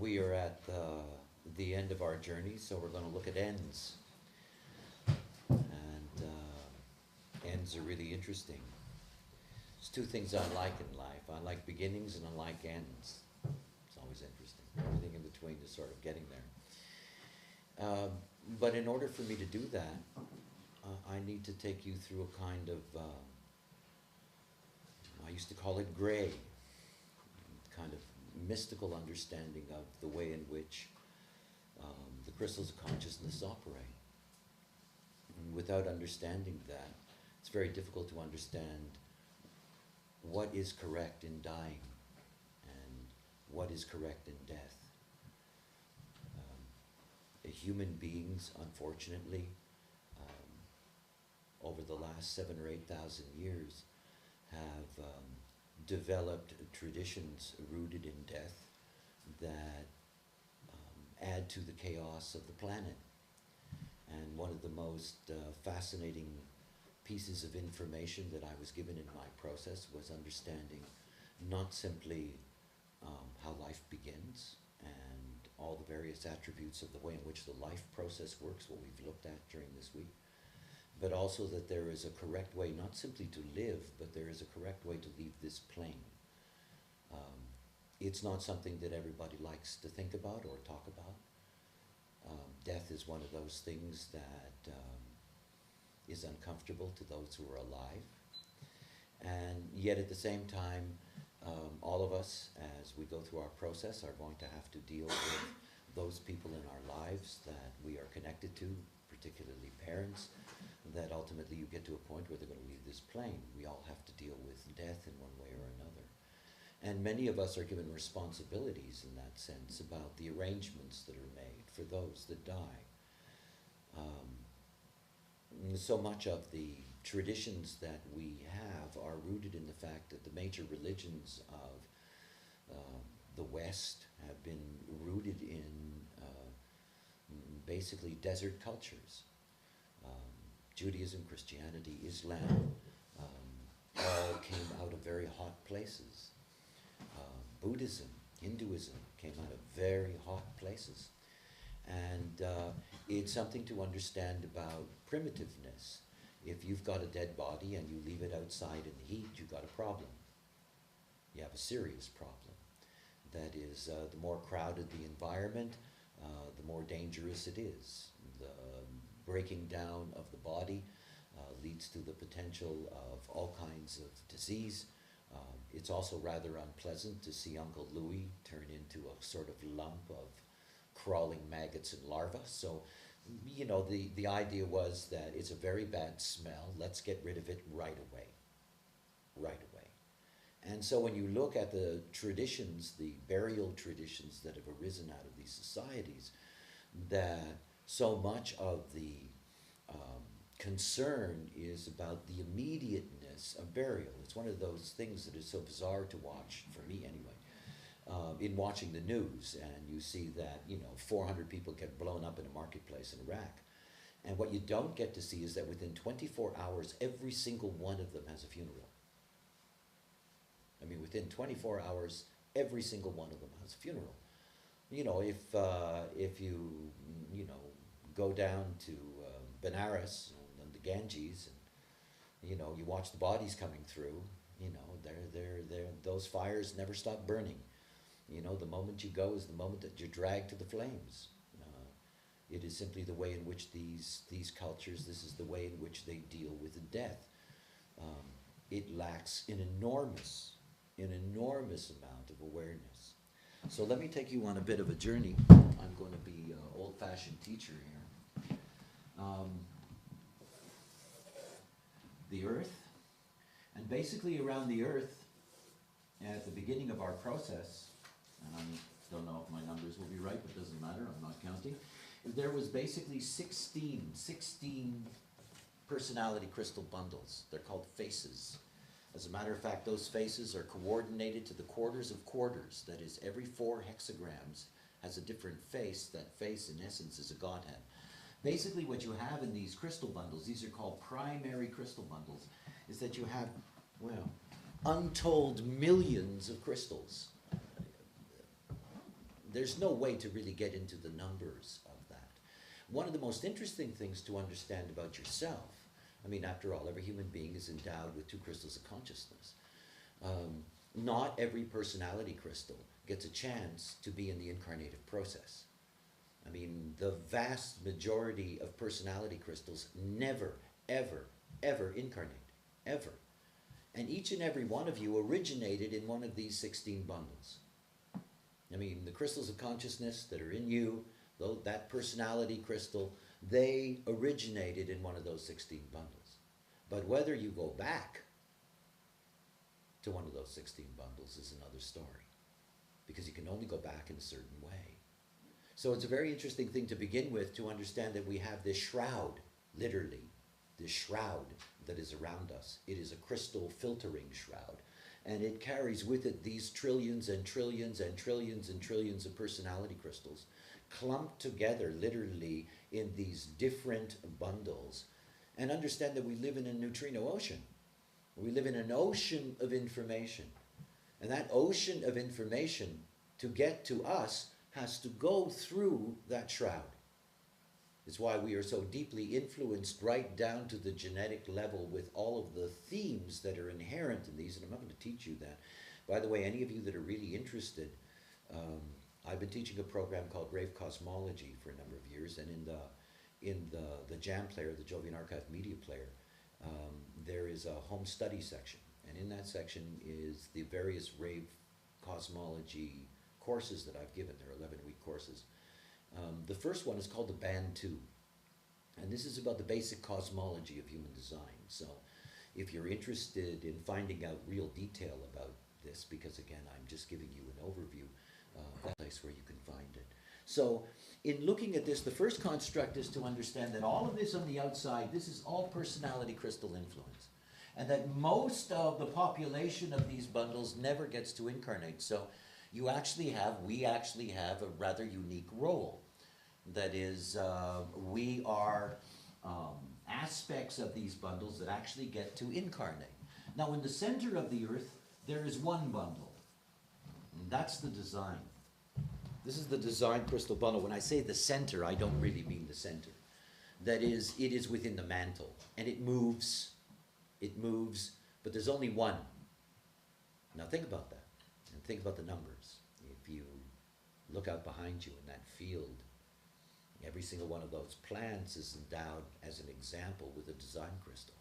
We are at the end of our journey, so we're going to look at ends. And ends are really interesting. There's two things I like in life. I like beginnings and I like ends. It's always interesting. Everything in between is sort of getting there. But in order for me to do that, I need to take you through a kind of, I used to call it gray, kind of mystical understanding of the way in which the crystals of consciousness operate. And without understanding that, it's very difficult to understand what is correct in dying and what is correct in death. Human beings, unfortunately, over the last 7,000 or 8,000 years, have developed traditions rooted in death that add to the chaos of the planet. And one of the most fascinating pieces of information that I was given in my process was understanding not simply how life begins and all the various attributes of the way in which the life process works, what we've looked at during this week, but also that there is a correct way not simply to live, but there is a correct way to leave this plane. It's not something that everybody likes to think about or talk about. Death is one of those things that is uncomfortable to those who are alive. And yet at the same time, all of us, as we go through our process, are going to have to deal with those people in our lives that we are connected to, particularly parents, that ultimately you get to a point where they're going to leave this plane. We all have to deal with death in one way or another. And many of us are given responsibilities in that sense about the arrangements that are made for those that die. So much of the traditions that we have are rooted in the fact that the major religions of the West have been rooted in basically desert cultures. Judaism, Christianity, Islam all came out of very hot places. Buddhism, Hinduism came out of very hot places. And it's something to understand about primitiveness. If you've got a dead body and you leave it outside in the heat, you've got a problem. You have a serious problem. That is, the more crowded the environment, the more dangerous it is. The breaking down of the body leads to the potential of all kinds of disease. It's also rather unpleasant to see Uncle Louis turn into a sort of lump of crawling maggots and larvae. So, you know, the idea was that it's a very bad smell. Let's get rid of it right away. Right away. And so when you look at the traditions, the burial traditions that have arisen out of these societies, that so much of the concern is about the immediateness of burial. It's one of those things that is so bizarre to watch, for me anyway, in watching the news, and you see that, 400 people get blown up in a marketplace in Iraq. And what you don't get to see is that within 24 hours, every single one of them has a funeral. I mean, within 24 hours, every single one of them has a funeral. If you, go down to Benares and the Ganges, and, you watch the bodies coming through, those fires never stop burning. The moment you go is the moment that you're dragged to the flames. It is simply the way in which these cultures, this is the way in which they deal with death. It lacks an enormous amount of awareness. So let me take you on a bit of a journey. I'm going to be an old-fashioned teacher here. The Earth, and basically around the Earth, at the beginning of our process, and I don't know if my numbers will be right, but it doesn't matter, I'm not counting, there was basically 16 personality crystal bundles. They're called faces. As a matter of fact, those faces are coordinated to the quarters of quarters. That is, every 4 hexagrams has a different face. That face, in essence, is a godhead. Basically, what you have in these crystal bundles, these are called primary crystal bundles, is that you have, untold millions of crystals. there's no way to really get into the numbers of that. One of the most interesting things to understand about yourself, I mean, after all, every human being is endowed with two crystals of consciousness. Not every personality crystal gets a chance to be in the incarnative process. I mean, the vast majority of personality crystals never, ever, ever incarnate, ever. And each and every one of you originated in one of these 16 bundles. I mean, the crystals of consciousness that are in you, though that personality crystal, they originated in one of those 16 bundles. But whether you go back to one of those 16 bundles is another story, because you can only go back in a certain way. So it's a very interesting thing to begin with, to understand that we have this shroud, literally, this shroud that is around us. It is a crystal filtering shroud, and it carries with it these trillions and trillions and trillions and trillions of personality crystals clumped together literally in these different bundles. And understand that we live in a neutrino ocean. We live in an ocean of information, and that ocean of information, to get to us, has to go through that shroud. It's why we are so deeply influenced right down to the genetic level with all of the themes that are inherent in these, and I'm not going to teach you that. By the way, any of you that are really interested, I've been teaching a program called Rave Cosmology for a number of years, and in the Jam player, the Jovian Archive Media player, there is a home study section, and in that section is the various Rave Cosmology courses that I've given. They're 11-week courses. The first one is called the Band 2, and this is about the basic cosmology of human design. So if you're interested in finding out real detail about this, because again, I'm just giving you an overview, that's a place where you can find it. So in looking at this, the first construct is to understand that all of this on the outside, this is all personality crystal influence, and that most of the population of these bundles never gets to incarnate. So we actually have a rather unique role. That is, we are aspects of these bundles that actually get to incarnate. Now, in the center of the earth, there is one bundle, and that's the design. This is the design crystal bundle. When I say the center, I don't really mean the center. That is, it is within the mantle, and it moves, but there's only one. Now think about that, and think about the numbers. If you look out behind you in that field, every single one of those plants is endowed, as an example, with a design crystal.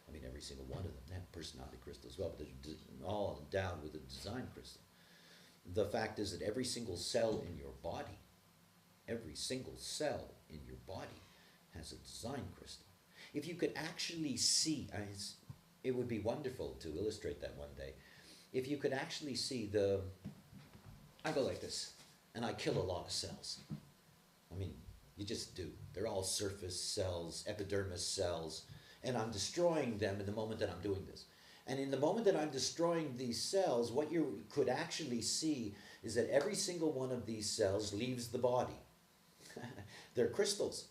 I mean, every single one of them. They have personality crystal as well, but they're all endowed with a design crystal. The fact is that every single cell in your body, every single cell in your body has a design crystal. If you could actually see, it would be wonderful to illustrate that one day. If you could actually see I go like this, and I kill a lot of cells. I mean, you just do. They're all surface cells, epidermis cells, and I'm destroying them in the moment that I'm doing this. And in the moment that I'm destroying these cells, what you could actually see is that every single one of these cells leaves the body. They're crystals.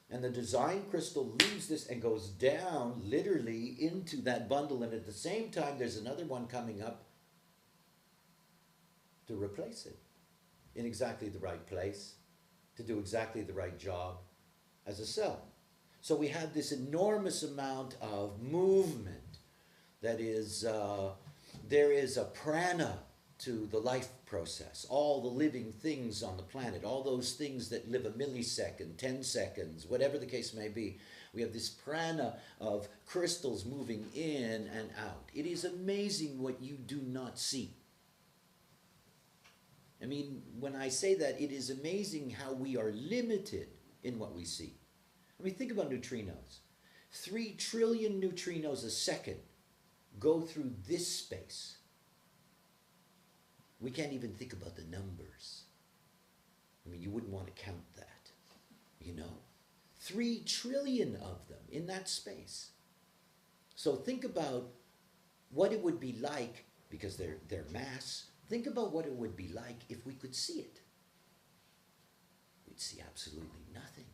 And the design crystal leaves this and goes down literally into that bundle, and at the same time there's another one coming up to replace it in exactly the right place, to do exactly the right job as a cell. So we have this enormous amount of movement. That is, there is a prana to the life process. All the living things on the planet, all those things that live a millisecond, 10 seconds, whatever the case may be, we have this prana of crystals moving in and out. It is amazing what you do not see. I mean, when I say that, it is amazing how we are limited in what we see. I mean, think about neutrinos. 3 trillion neutrinos a second go through this space. We can't even think about the numbers. I mean, you wouldn't want to count that, you know. 3 trillion of them in that space. So think about what it would be like, because they're mass. Think about what it would be like if we could see it. We'd see absolutely nothing.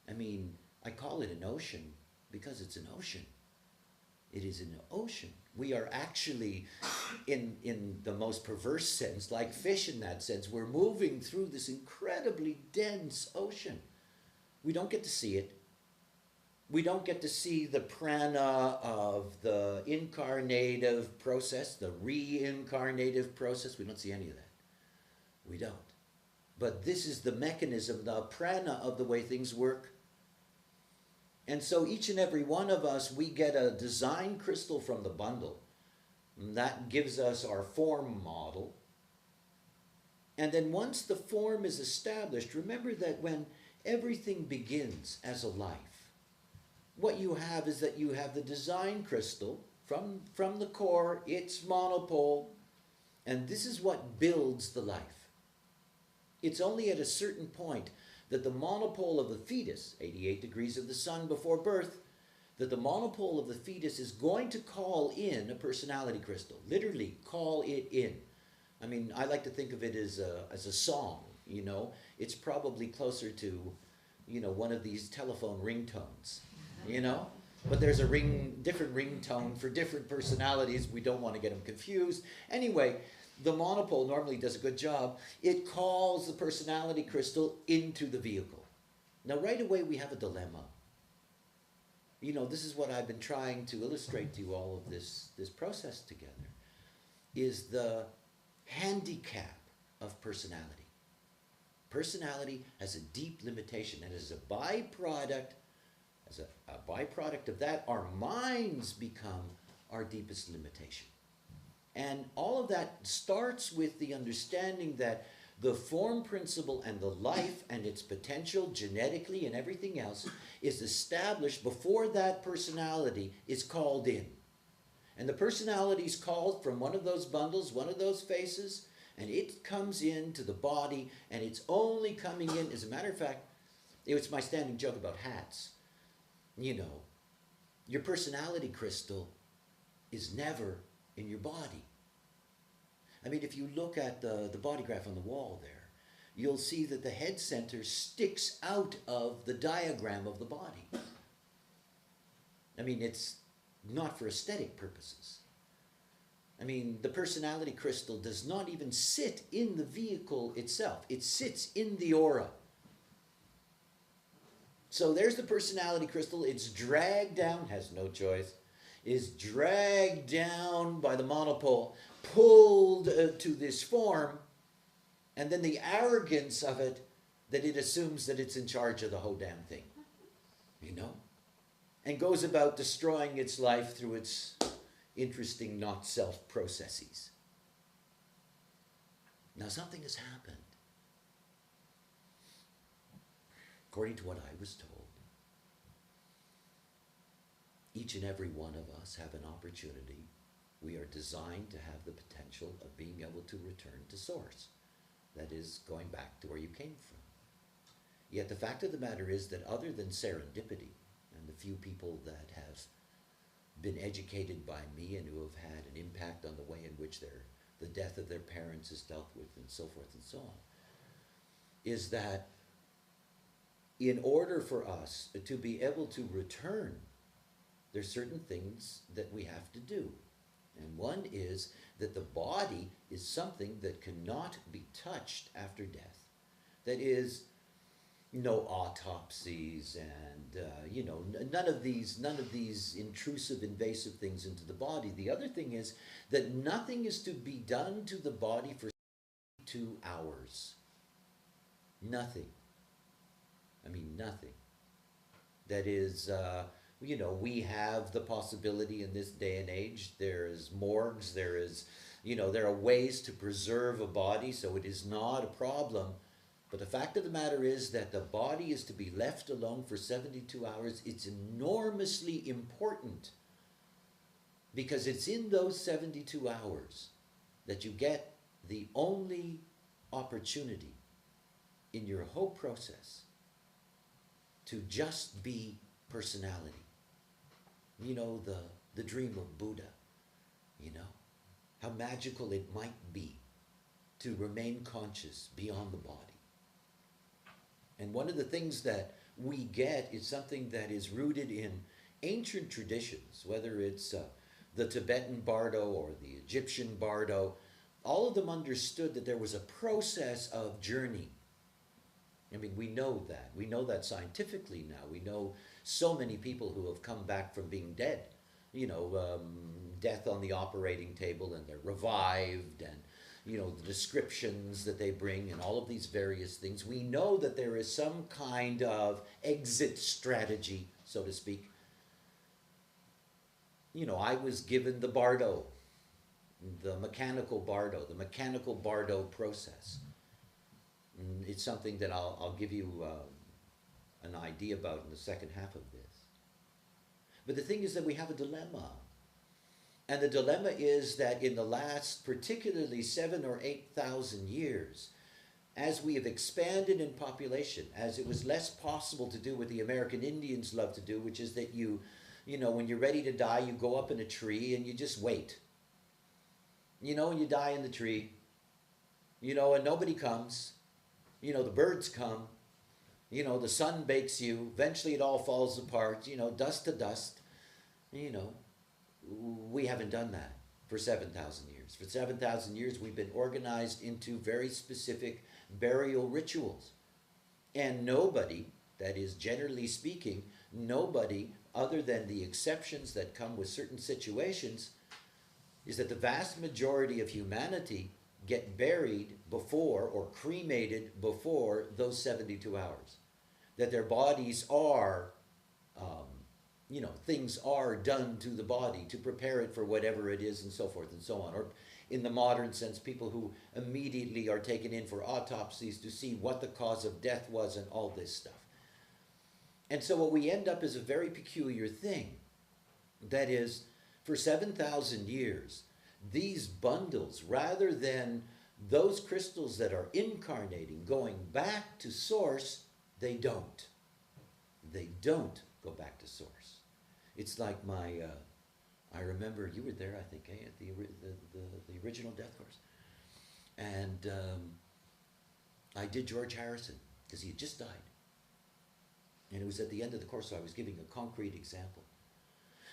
I mean, I call it an ocean because it's an ocean. It is an ocean We are actually, in the most perverse sense, like fish in that sense. We're moving through this incredibly dense ocean. We don't get to see it. We don't get to see the prana of the incarnative process, the reincarnative process. We don't see any of that. We don't. But this is the mechanism, the prana of the way things work. And so each and every one of us, we get a design crystal from the bundle. And that gives us our form model. And then once the form is established, remember that when everything begins as a life, what you have is that you have the design crystal from the core, its monopole, and this is what builds the life. It's only at a certain point that the monopole of the fetus, 88 degrees of the sun before birth, that the monopole of the fetus is going to call in a personality crystal, literally call it in. I mean, I like to think of it as a song, you know. It's probably closer to, you know, one of these telephone ringtones, you know. But there's a different ringtone for different personalities. We don't want to get them confused. Anyway, the monopole normally does a good job. It calls the personality crystal into the vehicle. Now, right away, we have a dilemma. You know, this is what I've been trying to illustrate to you all of this process together, is the handicap of personality. Personality has a deep limitation, and as a byproduct, of that, our minds become our deepest limitation. And all of that starts with the understanding that the form principle and the life and its potential genetically and everything else is established before that personality is called in. And the personality is called from one of those bundles, one of those faces, and it comes into the body, and it's only coming in. As a matter of fact, it's my standing joke about hats. You know, your personality crystal is never in your body. I mean, if you look at the body graph on the wall there, you'll see that the head center sticks out of the diagram of the body. I mean, it's not for aesthetic purposes. I mean, the personality crystal does not even sit in the vehicle itself. It sits in the aura. So there's the personality crystal. It's dragged down, has no choice, is dragged down by the monopole, pulled to this form, and then the arrogance of it that it assumes that it's in charge of the whole damn thing, you know, and goes about destroying its life through its interesting not-self processes. Now something has happened. According to what I was told, each and every one of us have an opportunity. We are designed to have the potential of being able to return to source. That is, going back to where you came from. Yet the fact of the matter is that other than serendipity and the few people that have been educated by me and who have had an impact on the way in which the death of their parents is dealt with and so forth and so on, is that in order for us to be able to return, there's certain things that we have to do. And one is that the body is something that cannot be touched after death. That is, no autopsies and none of these intrusive, invasive things into the body. The other thing is that nothing is to be done to the body for 2 hours. Nothing. I mean, nothing. That is, we have the possibility in this day and age. There's morgues, there are ways to preserve a body, so it is not a problem. But the fact of the matter is that the body is to be left alone for 72 hours. It's enormously important because it's in those 72 hours that you get the only opportunity in your whole process to just be personality. You know, the dream of Buddha, you know, how magical it might be to remain conscious beyond the body. And one of the things that we get is something that is rooted in ancient traditions, whether it's the Tibetan Bardo or the Egyptian Bardo, all of them understood that there was a process of journey. I mean, we know that. We know that scientifically now. We know so many people who have come back from being dead. Death on the operating table, and they're revived, and the descriptions that they bring, and all of these various things. We know that there is some kind of exit strategy, so to speak. I was given the Bardo, the mechanical Bardo process. And it's something that I'll give you an idea about in the second half of this. But the thing is that we have a dilemma. And the dilemma is that in the last particularly 7,000 or 8,000 years, as we have expanded in population, as it was less possible to do what the American Indians love to do, which is that when you're ready to die, you go up in a tree and you just wait. And you die in the tree, and nobody comes. The birds come. The sun bakes you. Eventually it all falls apart, dust to dust. We haven't done that for 7,000 years. For 7,000 years, we've been organized into very specific burial rituals. And nobody, that is, generally speaking, nobody, other than the exceptions that come with certain situations, is that the vast majority of humanity get buried before or cremated before those 72 hours. That their bodies are, things are done to the body to prepare it for whatever it is, and so forth and so on. Or in the modern sense, people who immediately are taken in for autopsies to see what the cause of death was and all this stuff. And so what we end up is a very peculiar thing. That is, for 7,000 years, these bundles, rather than those crystals that are incarnating, going back to source, they don't. They don't go back to source. It's like I remember you were there, I think, at the original Death Course. And I did George Harrison, because he had just died. And it was at the end of the course, so I was giving a concrete example.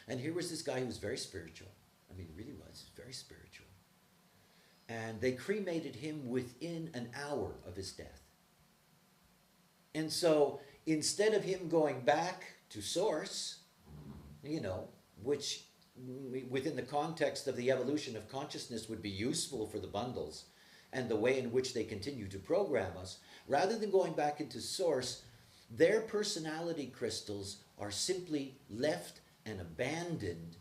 And here was this guy who was very spiritual. I mean, he really was very spiritual. And they cremated him within an hour of his death. And so instead of him going back to source, which within the context of the evolution of consciousness would be useful for the bundles and the way in which they continue to program us, rather than going back into source, their personality crystals are simply left and abandoned.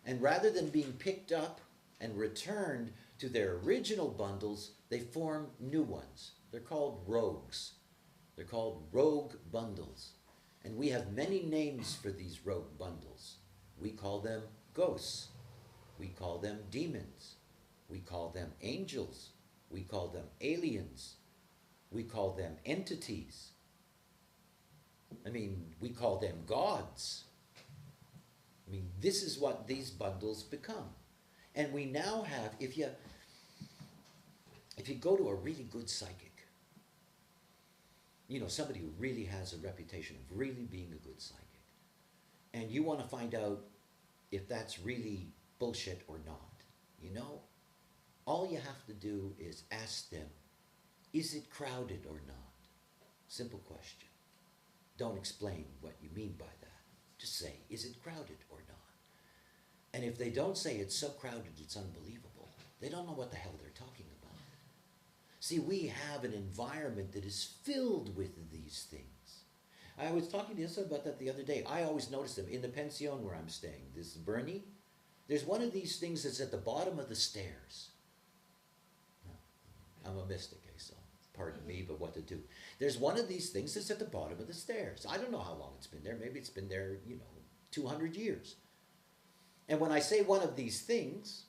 And rather than being picked up and returned to their original bundles, they form new ones. They're called rogues. They're called rogue bundles. And we have many names for these rogue bundles. We call them ghosts. We call them demons. We call them angels. We call them aliens. We call them entities. We call them gods. This is what these bundles become. And we now have, if you go to a really good psychic, somebody who really has a reputation of really being a good psychic, and you want to find out if that's really bullshit or not, all you have to do is ask them, is it crowded or not? Simple question. Don't explain what you mean by that. Just say, is it crowded or not? And if they don't say it's so crowded it's unbelievable, they don't know what the hell they're talking about. See, we have an environment that is filled with these things. I was talking to Issa about that the other day. I always notice them in the pension where I'm staying. This is Bernie. There's one of these things that's at the bottom of the stairs. I'm a mystic, so pardon me, but what to do? There's one of these things that's at the bottom of the stairs. I don't know how long it's been there. Maybe it's been there, 200 years. And when I say one of these things,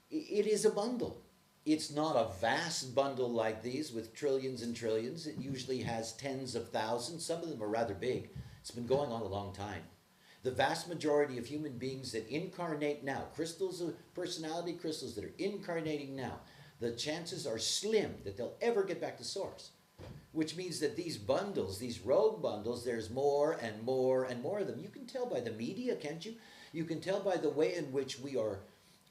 it is a bundle. It's not a vast bundle like these with trillions and trillions. It usually has tens of thousands. Some of them are rather big. It's been going on a long time. The vast majority of human beings that incarnate now, crystals of personality crystals that are incarnating now, the chances are slim that they'll ever get back to source. Which means that these bundles, these rogue bundles, there's more and more and more of them. You can tell by the media, can't you? You can tell by the way in which we are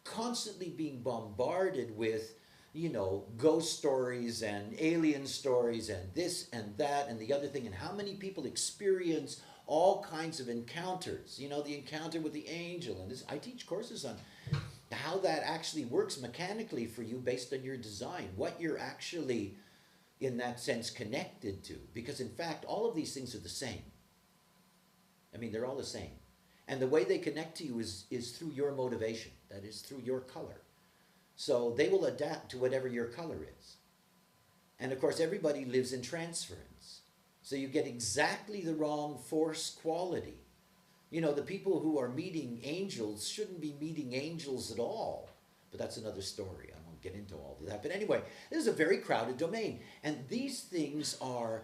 constantly being bombarded with, you know, ghost stories and alien stories and this and that and the other thing, and how many people experience all kinds of encounters. You know, the encounter with the angel, and this, I teach courses on how that actually works mechanically for you based on your design, what you're actually, in that sense, connected to. Because in fact, all of these things are the same. I mean, they're all the same. And the way they connect to you is through your motivation, that is, through your color. So they will adapt to whatever your color is. And of course, everybody lives in transference. So you get exactly the wrong force quality. You know, the people who are meeting angels shouldn't be meeting angels at all. But that's another story. I won't get into all of that. But anyway, this is a very crowded domain. And these things are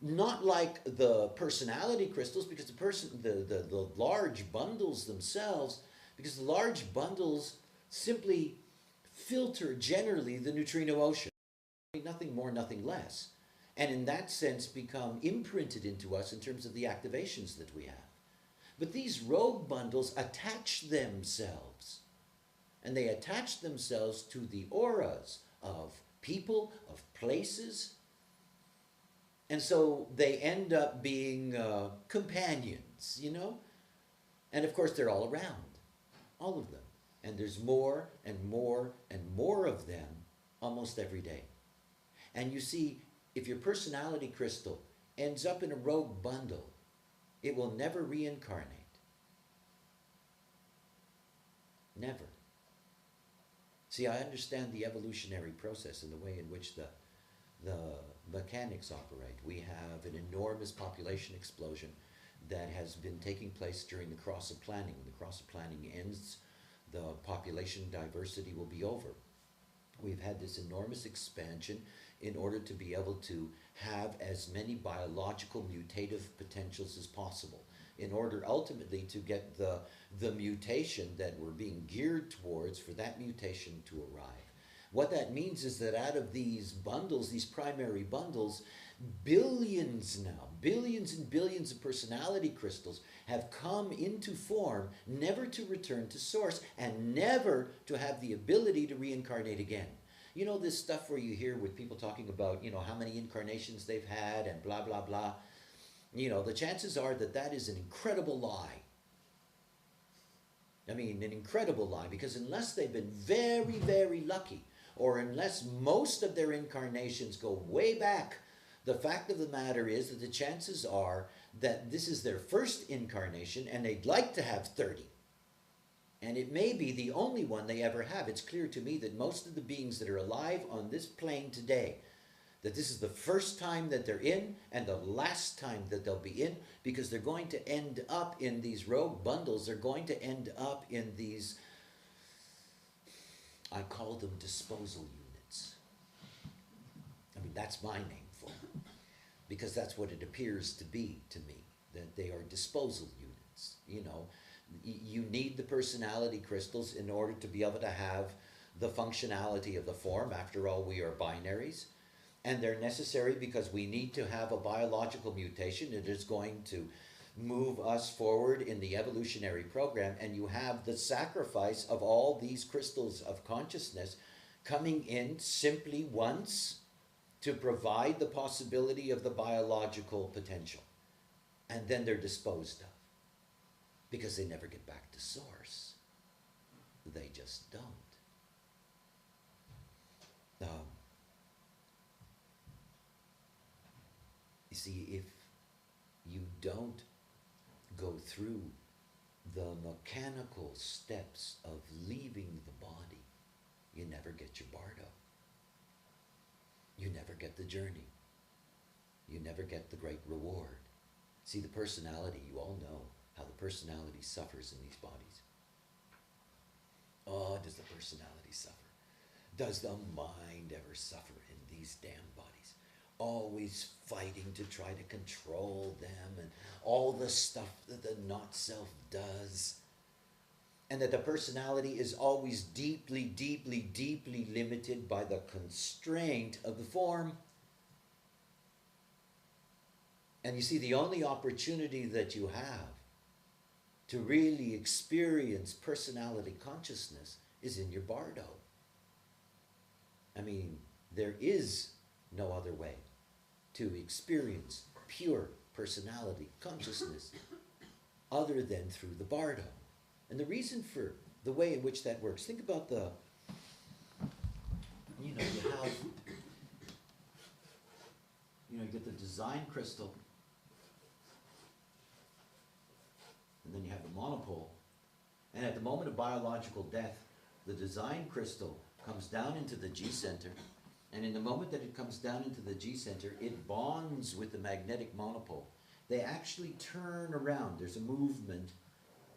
not like the personality crystals, because the large bundles themselves, because the large bundles simply filter generally the neutrino ocean. Nothing more, nothing less. And in that sense become imprinted into us in terms of the activations that we have. But these rogue bundles attach themselves. And they attach themselves to the auras of people, of places. And so they end up being companions, you know? And of course, they're all around, all of them. And there's more and more and more of them almost every day. And you see, if your personality crystal ends up in a rogue bundle, it will never reincarnate. Never. See, I understand the evolutionary process and the way in which the mechanics operate. We have an enormous population explosion that has been taking place during the cross of planning. When the cross of planning ends, the population diversity will be over. We've had this enormous expansion in order to be able to have as many biological mutative potentials as possible, in order ultimately to get the mutation that we're being geared towards, for that mutation to arrive. What that means is that out of these bundles, these primary bundles, billions now, billions and billions of personality crystals have come into form, never to return to source and never to have the ability to reincarnate again. You know, this stuff where you hear with people talking about, you know, how many incarnations they've had and blah, blah, blah. You know, the chances are that that is an incredible lie. I mean, an incredible lie, because unless they've been very, very lucky, or unless most of their incarnations go way back, the fact of the matter is that the chances are that this is their first incarnation and they'd like to have 30. And it may be the only one they ever have. It's clear to me that most of the beings that are alive on this plane today, that this is the first time that they're in and the last time that they'll be in, because they're going to end up in these rogue bundles. They're going to end up in these, I call them disposal units. I mean, that's my name for them, because that's what it appears to be to me, that they are disposal units. You know, you need the personality crystals in order to be able to have the functionality of the form. After all, we are binaries. And they're necessary because we need to have a biological mutation that is going to move us forward in the evolutionary program. And you have the sacrifice of all these crystals of consciousness coming in simply once to provide the possibility of the biological potential. And then they're disposed of, because they never get back to source. They just don't. You see, if you don't go through the mechanical steps of leaving the body, you never get your Bardo. You never get the journey. You never get the great reward. See, the personality, you all know how the personality suffers in these bodies. Oh, does the personality suffer? Does the mind ever suffer in these damn bodies? Always fighting to try to control them and all the stuff that the not-self does. And that the personality is always deeply, deeply, deeply limited by the constraint of the form. And you see, the only opportunity that you have to really experience personality consciousness is in your Bardo. I mean, there is no other way to experience pure personality consciousness other than through the Bardo. And the reason for the way in which that works, think about you get the design crystal, and then you have the monopole. And at the moment of biological death, the design crystal comes down into the G center, and in the moment that it comes down into the G center, it bonds with the magnetic monopole. They actually turn around. There's a movement,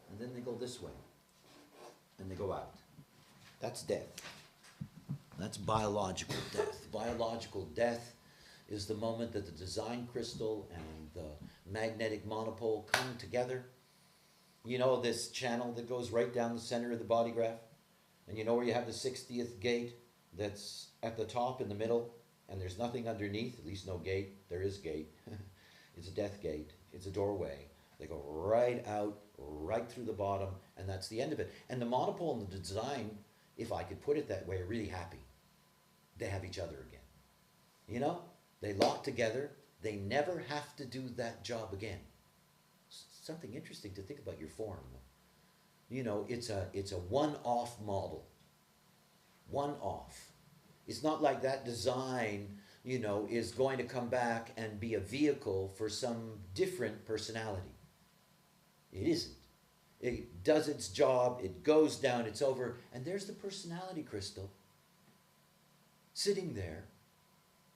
and then they go this way, and they go out. That's death. That's biological death. Biological death is the moment that the design crystal and the magnetic monopole come together. You know this channel that goes right down the center of the body graph? And you know where you have the 60th gate that's at the top in the middle, and there's nothing underneath, at least no gate. There is gate. It's a death gate. It's a doorway. They go right out, right through the bottom, and that's the end of it. And the monopole and the design, if I could put it that way, are really happy. They have each other again. You know? They lock together. They never have to do that job again. Something interesting to think about your form. You know, it's a one-off model. One-off. It's not like that design, you know, is going to come back and be a vehicle for some different personality. It isn't. It does its job, it goes down, it's over, and there's the personality crystal sitting there,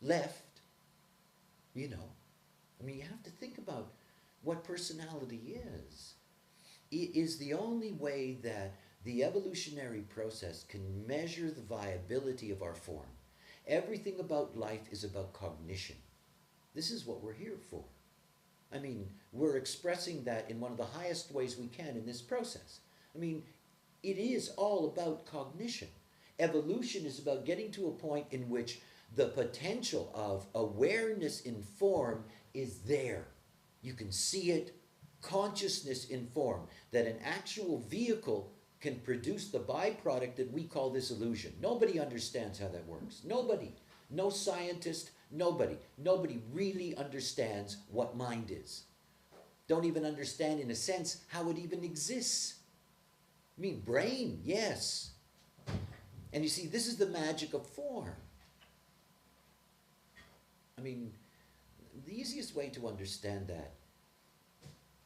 left, you know. I mean, you have to think about what personality is. It is the only way that the evolutionary process can measure the viability of our form. Everything about life is about cognition. This is what we're here for. I mean, we're expressing that in one of the highest ways we can in this process. I mean, it is all about cognition. Evolution is about getting to a point in which the potential of awareness in form is there. You can see it, consciousness in form, that an actual vehicle can produce the byproduct that we call this illusion. Nobody understands how that works. Nobody. No scientist, nobody. Nobody really understands what mind is. Don't even understand, in a sense, how it even exists. I mean, brain, yes. And you see, this is the magic of form. I mean, the easiest way to understand that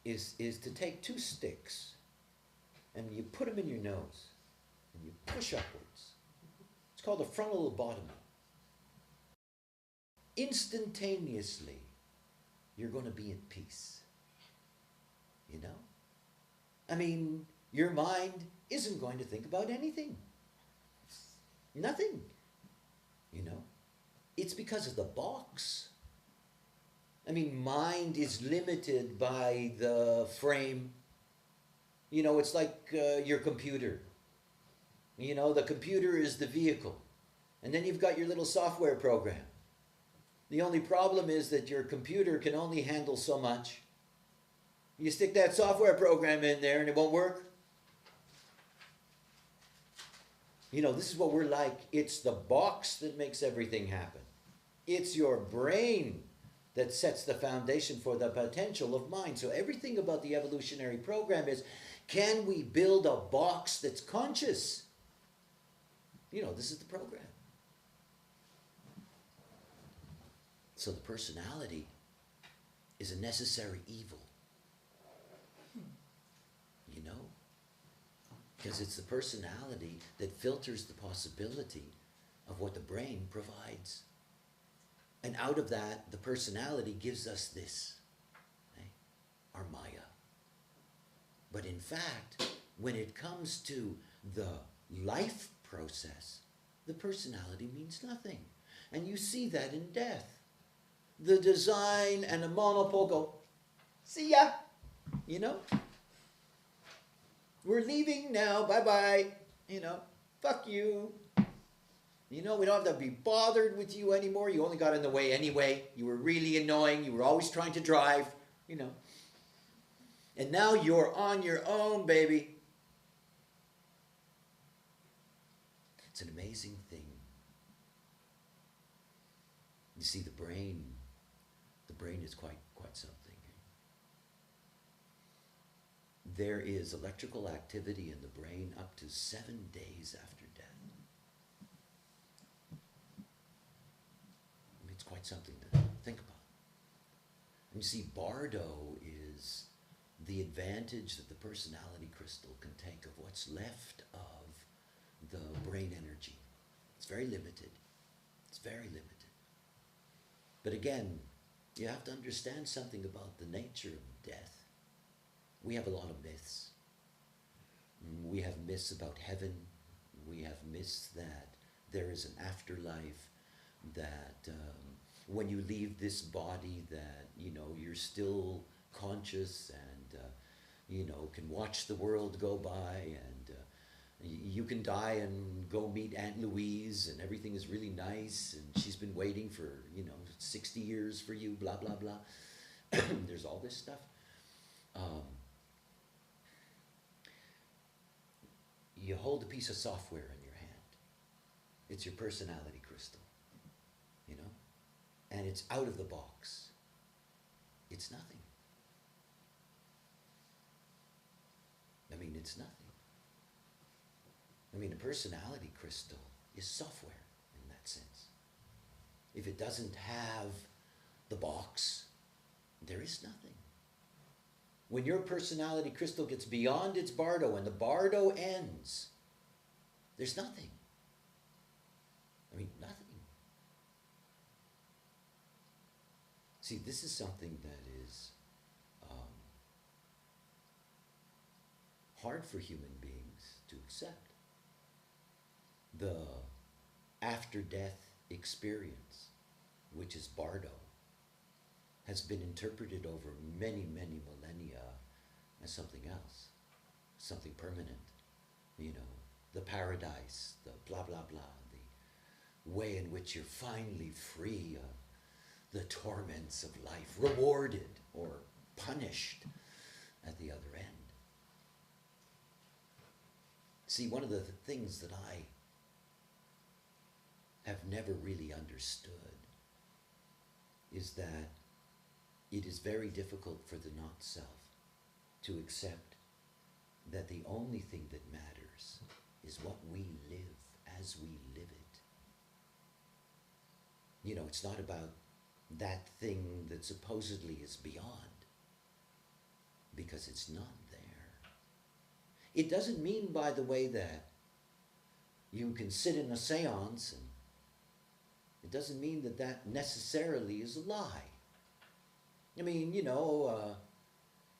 is to take two sticks and you put them in your nose and you push upwards. It's called a frontal lobotomy. Instantaneously, you're going to be in peace. You know? I mean, your mind isn't going to think about anything. Nothing. You know? It's because of the box. I mean, mind is limited by the frame. You know, it's like your computer. You know, the computer is the vehicle. And then you've got your little software program. The only problem is that your computer can only handle so much. You stick that software program in there and it won't work. You know, this is what we're like. It's the box that makes everything happen. It's your brain that sets the foundation for the potential of mind. So everything about the evolutionary program is, can we build a box that's conscious? You know, this is the program. So the personality is a necessary evil. You know? Because it's the personality that filters the possibility of what the brain provides. And out of that, the personality gives us this, our Maya. But in fact, when it comes to the life process, the personality means nothing. And you see that in death. The design and the monopole go, see ya, you know? We're leaving now, bye-bye, you know, fuck you. You know, we don't have to be bothered with you anymore. You only got in the way anyway. You were really annoying. You were always trying to drive, you know. And now you're on your own, baby. It's an amazing thing. You see, the brain is quite something. There is electrical activity in the brain up to 7 days after death. I mean, it's quite something to think about. And you see, Bardo is the advantage that the personality crystal can take of what's left of the brain energy. It's very limited. It's very limited. But again, you have to understand something about the nature of death. We have a lot of myths. We have myths about heaven. We have myths that there is an afterlife, that when you leave this body that, you're still conscious and, can watch the world go by, and you can die and go meet Aunt Louise and everything is really nice and she's been waiting for, 60 years for you, blah, blah, blah. There's all this stuff. You hold a piece of software in your hand. It's your personality crystal, and it's out of the box. It's nothing. I mean, it's nothing. I mean, a personality crystal is software in that sense. If it doesn't have the box, there is nothing. When your personality crystal gets beyond its Bardo and the Bardo ends, there's nothing. I mean, nothing. See, this is something that is hard for human beings to accept. The after-death experience, which is Bardo, has been interpreted over many, many millennia as something else, something permanent. The paradise, the blah, blah, blah, the way in which you're finally free of the torments of life, rewarded or punished at the other end. See, one of the things that I have never really understood is that it is very difficult for the not-self to accept that the only thing that matters is what we live as we live it. It's not about that thing that supposedly is beyond, because it's not there. It doesn't mean, by the way, that you can sit in a seance, and it doesn't mean that that necessarily is a lie. I mean,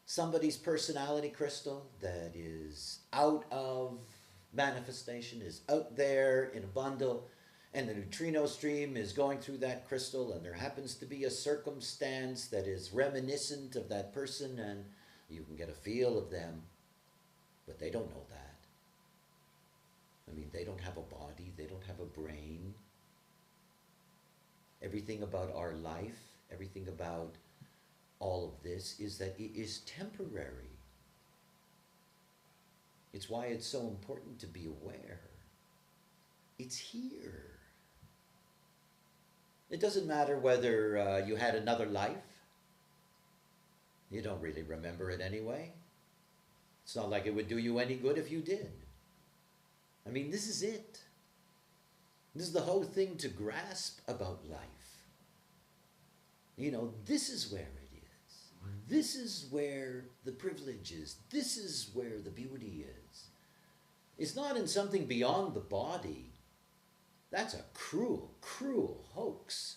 somebody's personality crystal that is out of manifestation is out there in a bundle, and the neutrino stream is going through that crystal, and there happens to be a circumstance that is reminiscent of that person, and you can get a feel of them, but they don't know that. I mean, they don't have a body, they don't have a brain. Everything about our life, everything about all of this is that it is temporary. It's why it's so important to be aware. It's here. It doesn't matter whether you had another life. You don't really remember it anyway. It's not like it would do you any good if you did. I mean, this is it. This is the whole thing to grasp about life. This is where it is. This is where the privilege is. This is where the beauty is. It's not in something beyond the body. That's a cruel, cruel hoax.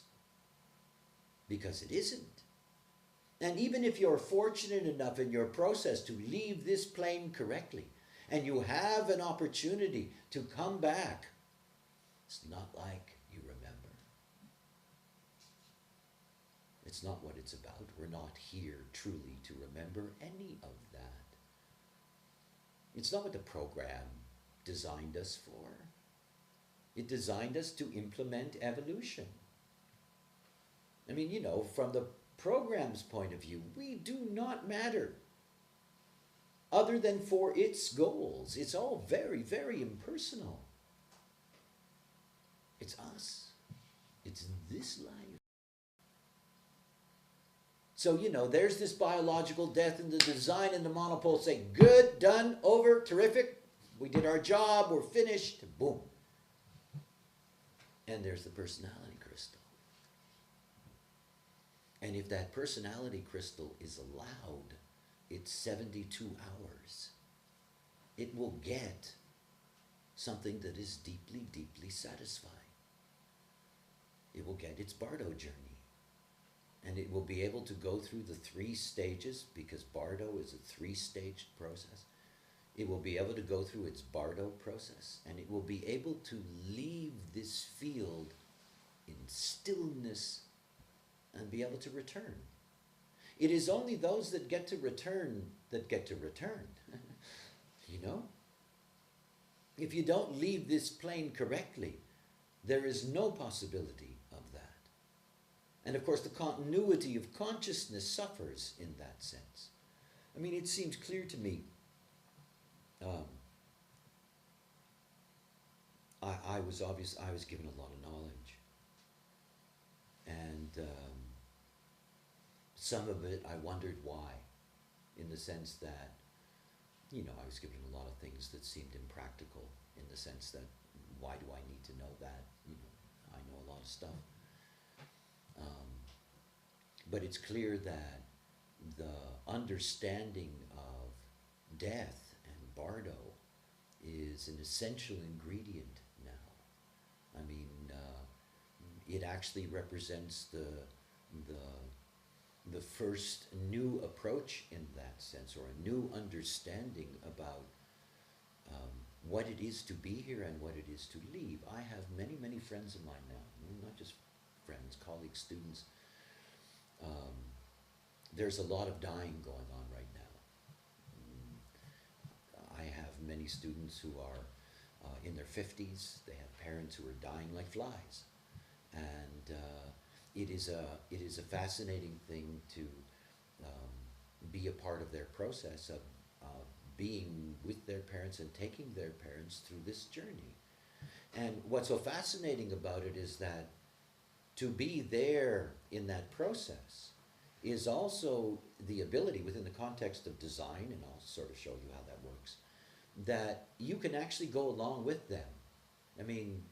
Because it isn't. And even if you're fortunate enough in your process to leave this plane correctly, and you have an opportunity to come back, it's not like you remember. It's not what it's about. We're not here truly to remember any of that. It's not what the program designed us for. It designed us to implement evolution. I mean, from the program's point of view, we do not matter. other than for its goals. It's all very, very impersonal. It's us. It's this life. So, there's this biological death, and the design and the monopole say, good, done, over, terrific, we did our job, we're finished, boom. And there's the personality crystal. And if that personality crystal is allowed, it's 72 hours. It will get something that is deeply, deeply satisfying. It will get its Bardo journey. And it will be able to go through the 3 stages, because Bardo is a 3-staged process. It will be able to go through its Bardo process, and it will be able to leave this field in stillness and be able to return. It is only those that get to return that get to return. If you don't leave this plane correctly, there is no possibility of that. And of course, the continuity of consciousness suffers in that sense. I mean, it seems clear to me. I was given a lot of knowledge, and some of it I wondered why, in the sense that, I was given a lot of things that seemed impractical, in the sense that, why do I need to know that? I know a lot of stuff. But it's clear that the understanding of death and Bardo is an essential ingredient now. I mean, it actually represents the first new approach in that sense, or a new understanding about what it is to be here and what it is to leave. I have many, many friends of mine now, not just friends, colleagues, students. There's a lot of dying going on right now. I have many students who are in their 50s. They have parents who are dying like flies. And it is a fascinating thing to be a part of their process of being with their parents and taking their parents through this journey. And what's so fascinating about it is that to be there in that process is also the ability, within the context of design, and I'll sort of show you how that works, that you can actually go along with them. I mean,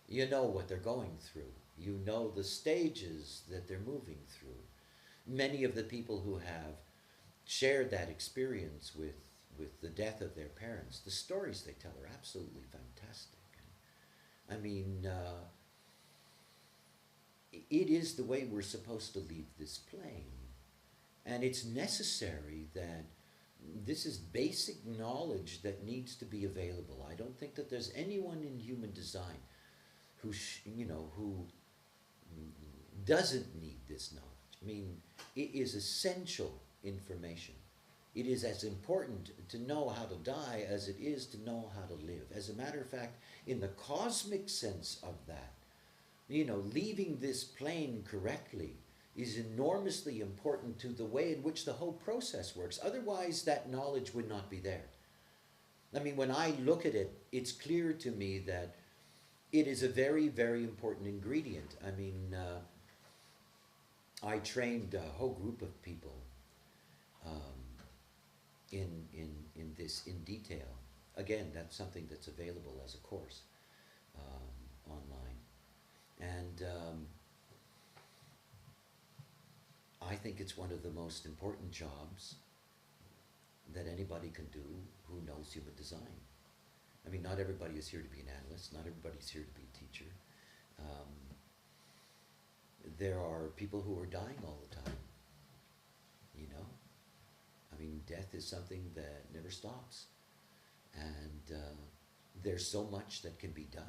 you know what they're going through. You know the stages that they're moving through. Many of the people who have shared that experience with the death of their parents, the stories they tell are absolutely fantastic. I mean, it is the way we're supposed to leave this plane. And it's necessary that this is basic knowledge that needs to be available. I don't think that there's anyone in human design who doesn't need this knowledge. I mean, it is essential information. It is as important to know how to die as it is to know how to live. As a matter of fact, in the cosmic sense of that, leaving this plane correctly is enormously important to the way in which the whole process works. Otherwise, that knowledge would not be there. I mean, when I look at it, it's clear to me that it is a very, very important ingredient. I mean, I trained a whole group of people in this in detail. Again, that's something that's available as a course online. And I think it's one of the most important jobs that anybody can do who knows human design. I mean, not everybody is here to be an analyst. Not everybody's here to be a teacher. There are people who are dying all the time. I mean, death is something that never stops. And there's so much that can be done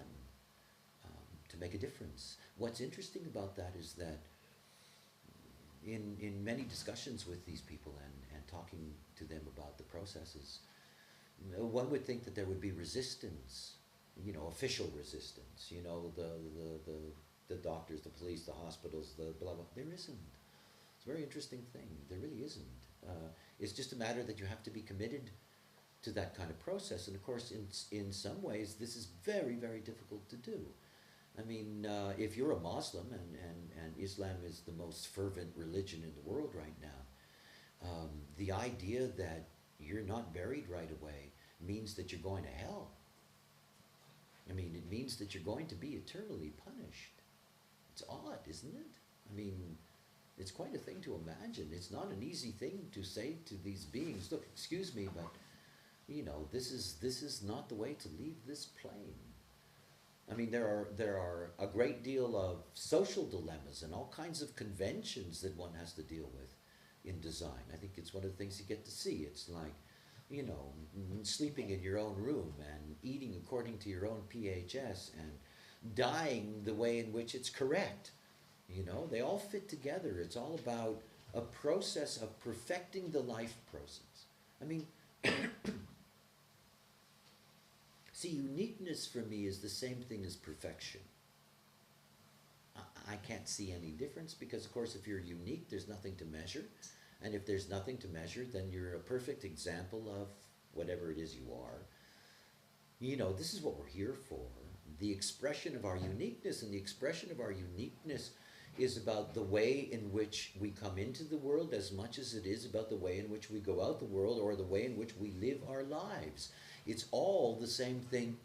to make a difference. What's interesting about that is that in many discussions with these people and talking to them about the processes, one would think that there would be resistance, official resistance, the doctors, the police, the hospitals, the blah, blah. There isn't. It's a very interesting thing. There really isn't. It's just a matter that you have to be committed to that kind of process. And of course, in some ways, this is very, very difficult to do. I mean, if you're a Muslim, and Islam is the most fervent religion in the world right now, the idea that you're not buried right away means that you're going to hell. I mean, it means that you're going to be eternally punished. It's odd, isn't it? I mean, it's quite a thing to imagine. It's not an easy thing to say to these beings, look, excuse me, but, you know, this is not the way to leave this plane. I mean, there are a great deal of social dilemmas and all kinds of conventions that one has to deal with in design. I think it's one of the things you get to see. It's like, you know, sleeping in your own room and eating according to your own PHS and dying the way in which it's correct. You know, they all fit together. It's all about a process of perfecting the life process. I mean, see, uniqueness for me is the same thing as perfection. I can't see any difference because, of course, if you're unique, there's nothing to measure. And if there's nothing to measure, then you're a perfect example of whatever it is you are. You know, this is what we're here for. The expression of our uniqueness, and the expression of our uniqueness is about the way in which we come into the world as much as it is about the way in which we go out the world or the way in which we live our lives. It's all the same thing.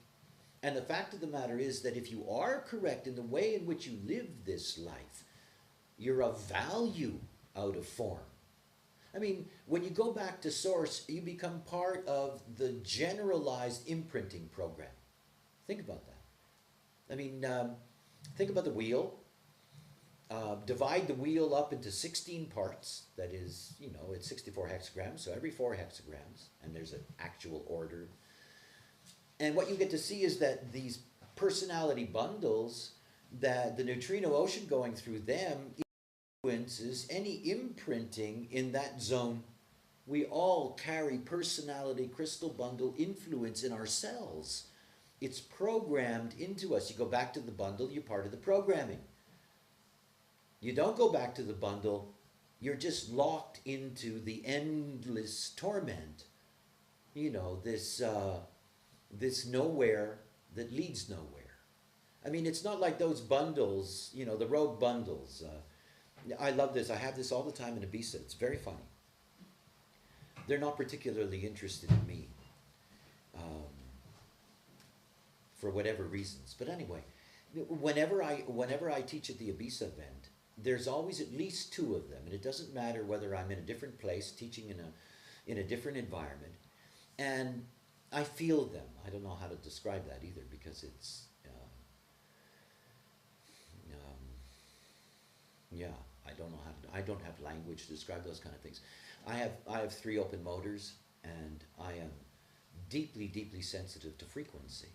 And the fact of the matter is that if you are correct in the way in which you live this life, you're of value out of form. I mean, when you go back to source, you become part of the generalized imprinting program. Think about that. I mean, think about the wheel. Divide the wheel up into 16 parts. That is, you know, it's 64 hexagrams, so every 4 hexagrams, and there's an actual order. And what you get to see is that these personality bundles, that the neutrino ocean going through them influences any imprinting in that zone. We all carry personality crystal bundle influence in our cells. It's programmed into us. You go back to the bundle, you're part of the programming. You don't go back to the bundle, you're just locked into the endless torment. You know, this nowhere that leads nowhere. I mean, it's not like those bundles, you know, the rogue bundles. I love this. I have this all the time in Ibiza. It's very funny. They're not particularly interested in me for whatever reasons. But anyway, whenever I teach at the Ibiza event, there's always at least 2 of them, and it doesn't matter whether I'm in a different place, teaching in a different environment, and I feel them. I don't know how to describe that either because it's yeah, I don't know I don't have language to describe those kind of things. I have 3 open motors, and I am deeply, deeply sensitive to frequency.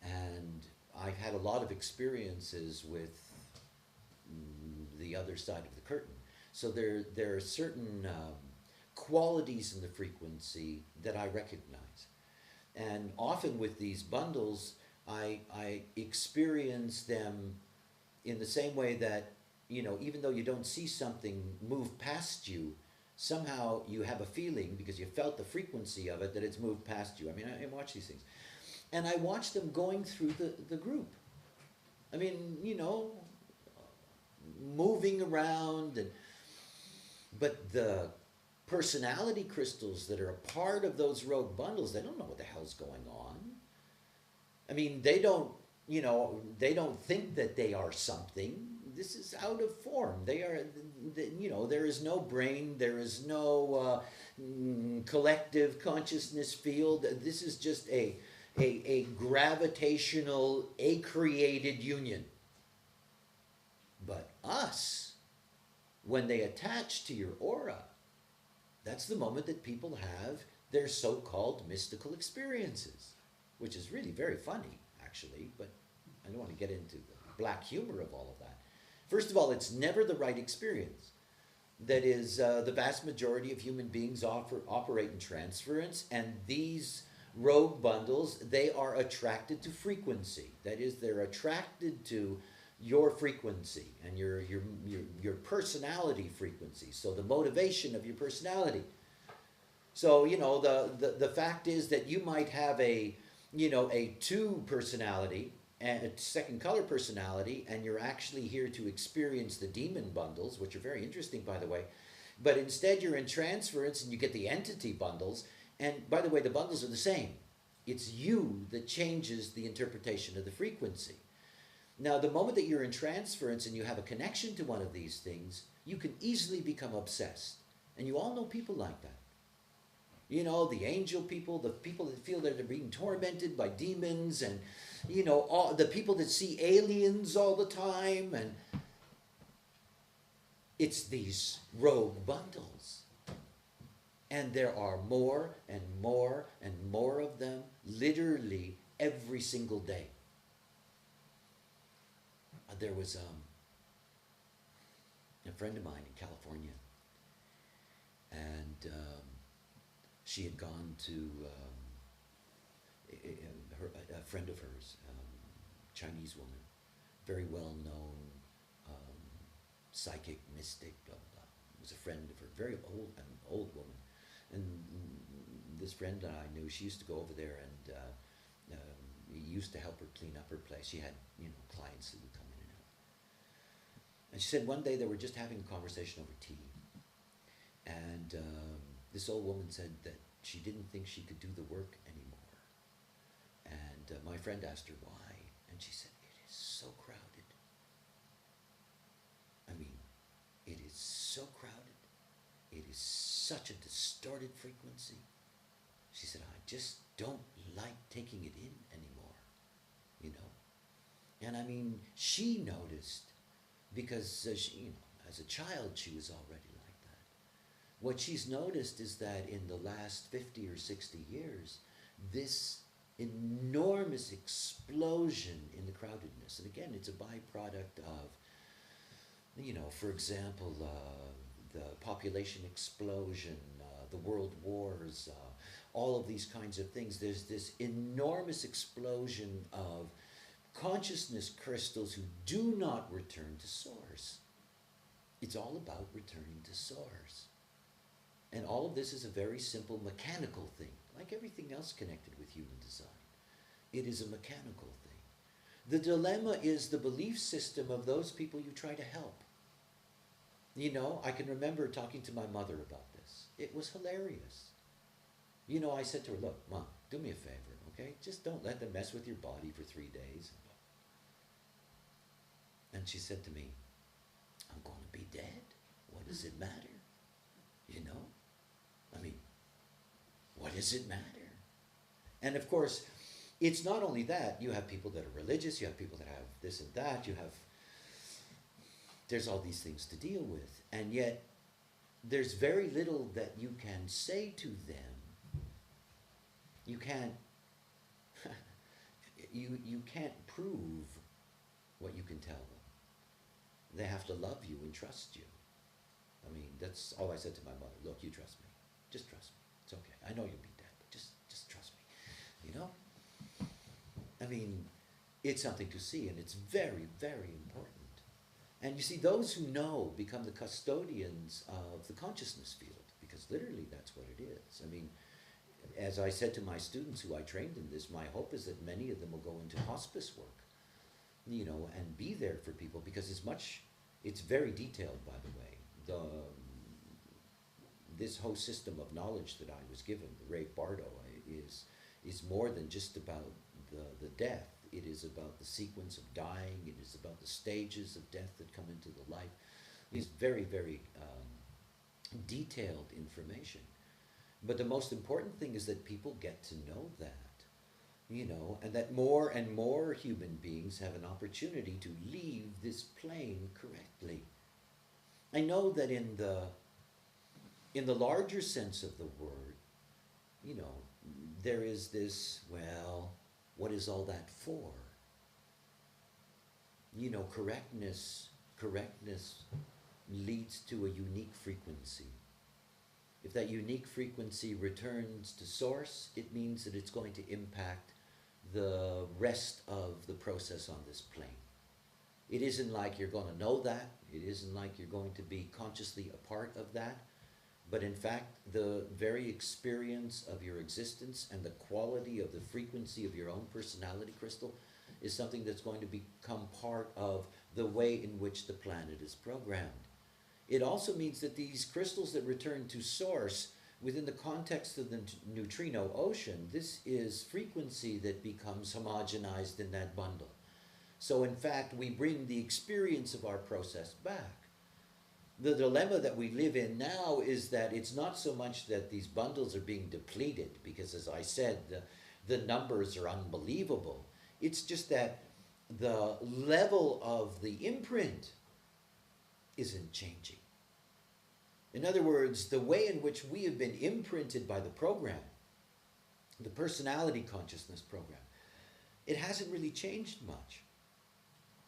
And I've had a lot of experiences with the other side of the curtain. So there are certain qualities in the frequency that I recognize. And often with these bundles, I experience them in the same way that, you know, even though you don't see something move past you, somehow you have a feeling, because you felt the frequency of it, that it's moved past you. I mean, I watch these things. And I watch them going through the group. I mean, you know, moving around. But the personality crystals that are a part of those rogue bundles, they don't know what the hell's going on. I mean, they don't think that they are something. This is out of form. They are, you know, there is no brain, there is no collective consciousness field. This is just a gravitational, created union. But us, when they attach to your aura, that's the moment that people have their so-called mystical experiences, which is really very funny, actually, but I don't want to get into the black humor of all of that. First of all, it's never the right experience. That is, the vast majority of human beings operate in transference, and these rogue bundles, they are attracted to frequency. That is, they're attracted to your frequency and your personality frequency. So the motivation of your personality. So, the fact is that you might have a two personality and a second color personality, and you're actually here to experience the demon bundles, which are very interesting, by the way. But instead, you're in transference and you get the entity bundles. And by the way, the bundles are the same. It's you that changes the interpretation of the frequency. Now, the moment that you're in transference and you have a connection to one of these things, you can easily become obsessed. And you all know people like that. The angel people, the people that feel that they're being tormented by demons, and, all the people that see aliens all the time. And it's these rogue bundles. And there are more and more and more of them, literally every single day. There was a friend of mine in California, and she had gone to a friend of hers, Chinese woman, very well-known psychic, mystic, blah, blah, blah. Was a friend of her, very old woman. And this friend that I knew, she used to go over there and used to help her clean up her place. She had, clients that would come in and out. And she said one day they were just having a conversation over tea. And this old woman said that she didn't think she could do the work anymore. And my friend asked her why. And she said, it is so crowded. I mean, it is so crowded. It is such a distorted frequency. She said, I just don't like taking it in anymore, And I mean, she noticed, because she, as a child, she was already like that. What she's noticed is that in the last 50 or 60 years, this enormous explosion in the crowdedness, and again, it's a byproduct of, for example, the population explosion, the world wars, all of these kinds of things. There's this enormous explosion of consciousness crystals who do not return to source. It's all about returning to source. And all of this is a very simple mechanical thing, like everything else connected with human design. It is a mechanical thing. The dilemma is the belief system of those people you try to help. I can remember talking to my mother about this. It was hilarious. I said to her, look, Mom, do me a favor, okay? Just don't let them mess with your body for 3 days. And she said to me, I'm going to be dead. What does it matter? I mean, what does it matter? And of course, it's not only that. You have people that are religious. You have people that have this and that. There's all these things to deal with. And yet, there's very little that you can say to them. You can't, you can't prove what you can tell them. They have to love you and trust you. I mean, that's all I said to my mother. Look, you trust me. Just trust me. It's okay. I know you'll be dead, but just trust me. I mean, it's something to see, and it's very, very important. And you see, those who know become the custodians of the consciousness field, because literally that's what it is. I mean, as I said to my students who I trained in this, my hope is that many of them will go into hospice work, and be there for people, because it's very detailed, by the way. This whole system of knowledge that I was given, the Ray Bardo, is more than just about the death. It is about the sequence of dying. It is about the stages of death that come into the life. It's very, very detailed information. But the most important thing is that people get to know that, and that more and more human beings have an opportunity to leave this plane correctly. I know that in the larger sense of the word, there is this, well, what is all that for? Correctness leads to a unique frequency. If that unique frequency returns to source, it means that it's going to impact the rest of the process on this plane. It isn't like you're going to know that. It isn't like you're going to be consciously a part of that. But in fact, the very experience of your existence and the quality of the frequency of your own personality crystal is something that's going to become part of the way in which the planet is programmed. It also means that these crystals that return to source within the context of the neutrino ocean, this is frequency that becomes homogenized in that bundle. So in fact, we bring the experience of our process back. The dilemma that we live in now is that it's not so much that these bundles are being depleted, because as I said, the numbers are unbelievable. It's just that the level of the imprint isn't changing. In other words, the way in which we have been imprinted by the program, the personality consciousness program, it hasn't really changed much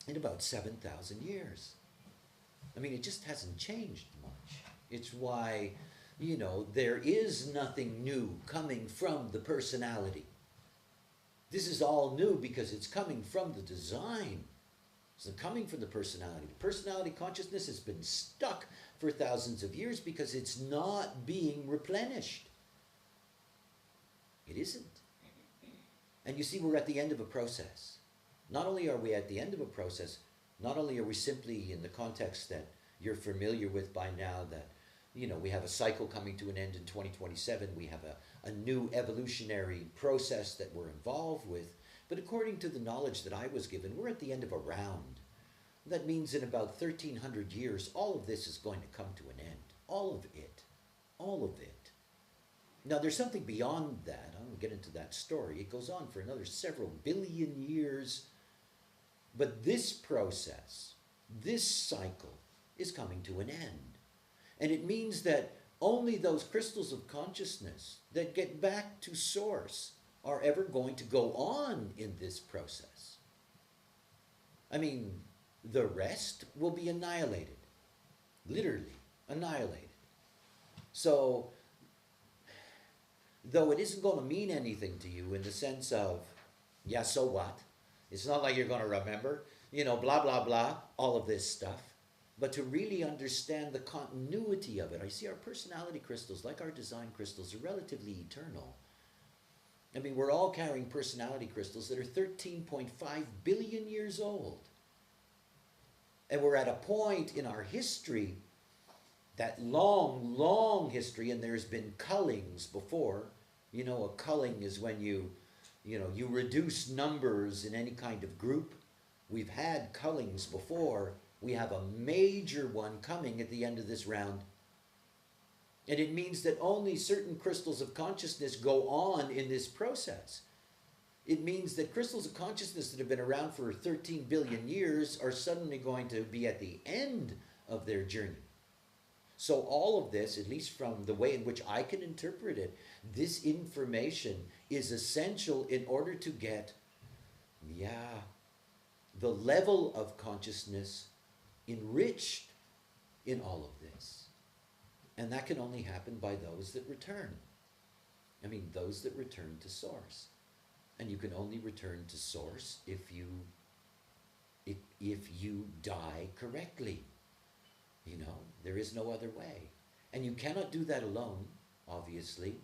in about 7,000 years. I mean, it just hasn't changed much. It's why, there is nothing new coming from the personality. This is all new because it's coming from the design. It's coming from the personality. The personality consciousness has been stuck for thousands of years because it's not being replenished. It isn't. And you see, we're at the end of a process. Not only are we at the end of a process, not only are we simply in the context that you're familiar with by now, that we have a cycle coming to an end in 2027, we have a new evolutionary process that we're involved with, but according to the knowledge that I was given, we're at the end of a round. That means in about 1,300 years, all of this is going to come to an end. All of it. All of it. Now, there's something beyond that. I won't get into that story. It goes on for another several billion years. But this process, this cycle, is coming to an end. And it means that only those crystals of consciousness that get back to source are ever going to go on in this process. I mean, the rest will be annihilated. Literally annihilated. So, though it isn't going to mean anything to you in the sense of, yeah, so what? It's not like you're going to remember, blah, blah, blah, all of this stuff. But to really understand the continuity of it, I see our personality crystals, like our design crystals, are relatively eternal. I mean, we're all carrying personality crystals that are 13.5 billion years old. And we're at a point in our history, that long, long history, and there's been cullings before. A culling is when you reduce numbers in any kind of group. We've had cullings before. We have a major one coming at the end of this round. And it means that only certain crystals of consciousness go on in this process. It means that crystals of consciousness that have been around for 13 billion years are suddenly going to be at the end of their journey. So all of this, at least from the way in which I can interpret it, this information is essential in order to get, the level of consciousness enriched in all of this. And that can only happen by those that return. I mean, those that return to source. And you can only return to source if you die correctly. There is no other way. And you cannot do that alone, obviously.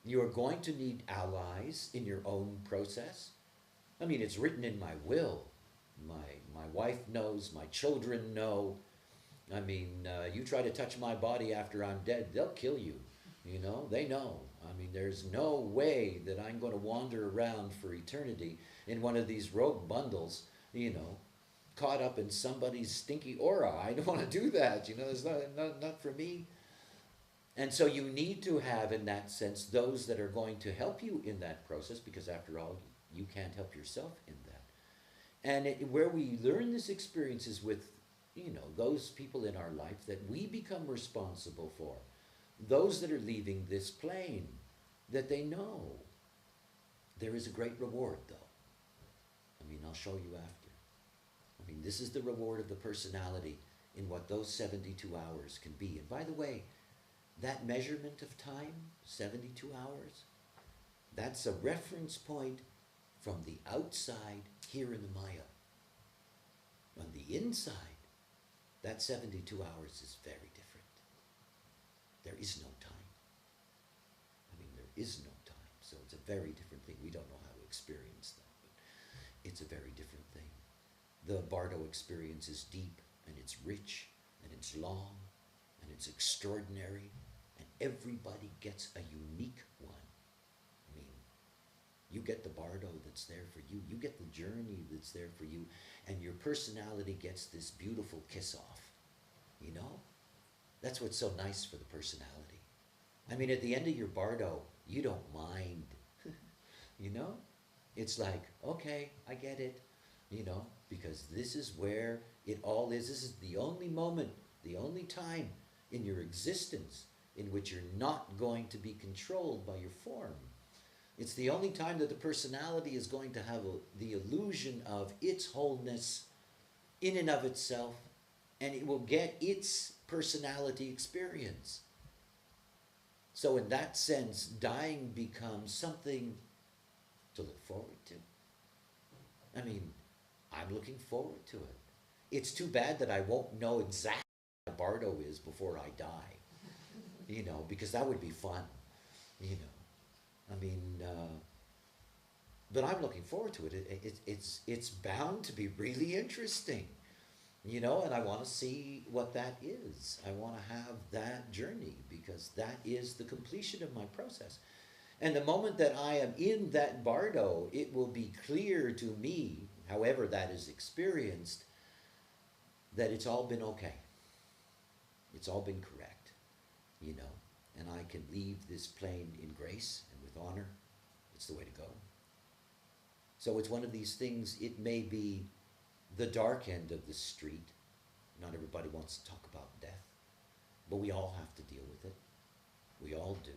You are going to need allies in your own process. I mean, it's written in my will. My wife knows, my children know. I mean, you try to touch my body after I'm dead, they'll kill you. They know. I mean, there's no way that I'm going to wander around for eternity in one of these rogue bundles, caught up in somebody's stinky aura. I don't want to do that. It's not for me. And so you need to have, in that sense, those that are going to help you in that process, because after all, you can't help yourself in that. And where we learn this experience is with, those people in our life that we become responsible for. Those that are leaving this plane, that they know. There is a great reward, though. I mean, I'll show you after. I mean, this is the reward of the personality in what those 72 hours can be. And by the way, that measurement of time, 72 hours, that's a reference point from the outside here in the Maya. On the inside, that 72 hours is very different. There is no time. I mean, there is no time. So it's a very different thing. We don't know how to experience that, but it's a very different thing. The Bardo experience is deep, and it's rich, and it's long, and it's extraordinary, and everybody gets a unique one. I mean, you get the Bardo that's there for you, you get the journey that's there for you, and your personality gets this beautiful kiss-off, you know? That's what's so nice for the personality. I mean, at the end of your Bardo, you don't mind, you know? It's like, okay, I get it, you know, because this is where it all is. This is the only moment, the only time in your existence in which you're not going to be controlled by your form. It's the only time that the personality is going to have the illusion of its wholeness in and of itself, and it will get its personality experience. So in that sense, dying becomes something to look forward to. I mean, I'm looking forward to it. It's too bad that I won't know exactly what Bardo is before I die, you know, because that would be fun, you know. I mean, but I'm looking forward to it. It's bound to be really interesting, you know, and I want to see what that is. I want to have that journey because that is the completion of my process. And the moment that I am in that Bardo, it will be clear to me, however that is experienced, that it's all been okay. It's all been correct, you know, and I can leave this plane in grace and with honor. It's the way to go. So it's one of these things, it may be the dark end of the street. Not everybody wants to talk about death, but we all have to deal with it. We all do.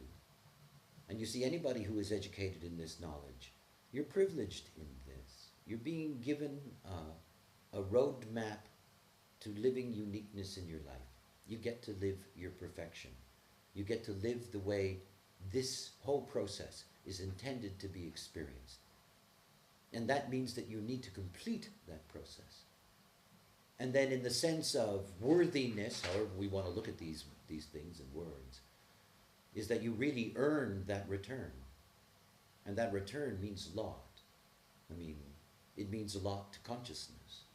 And you see, anybody who is educated in this knowledge, you're privileged in this. You're being given a roadmap to living uniqueness in your life. You get to live your perfection. You get to live the way this whole process is intended to be experienced. And that means that you need to complete that process. And then in the sense of worthiness, however we want to look at these things and words, is that you really earn that return. And that return means a lot. I mean, it means a lot to consciousness.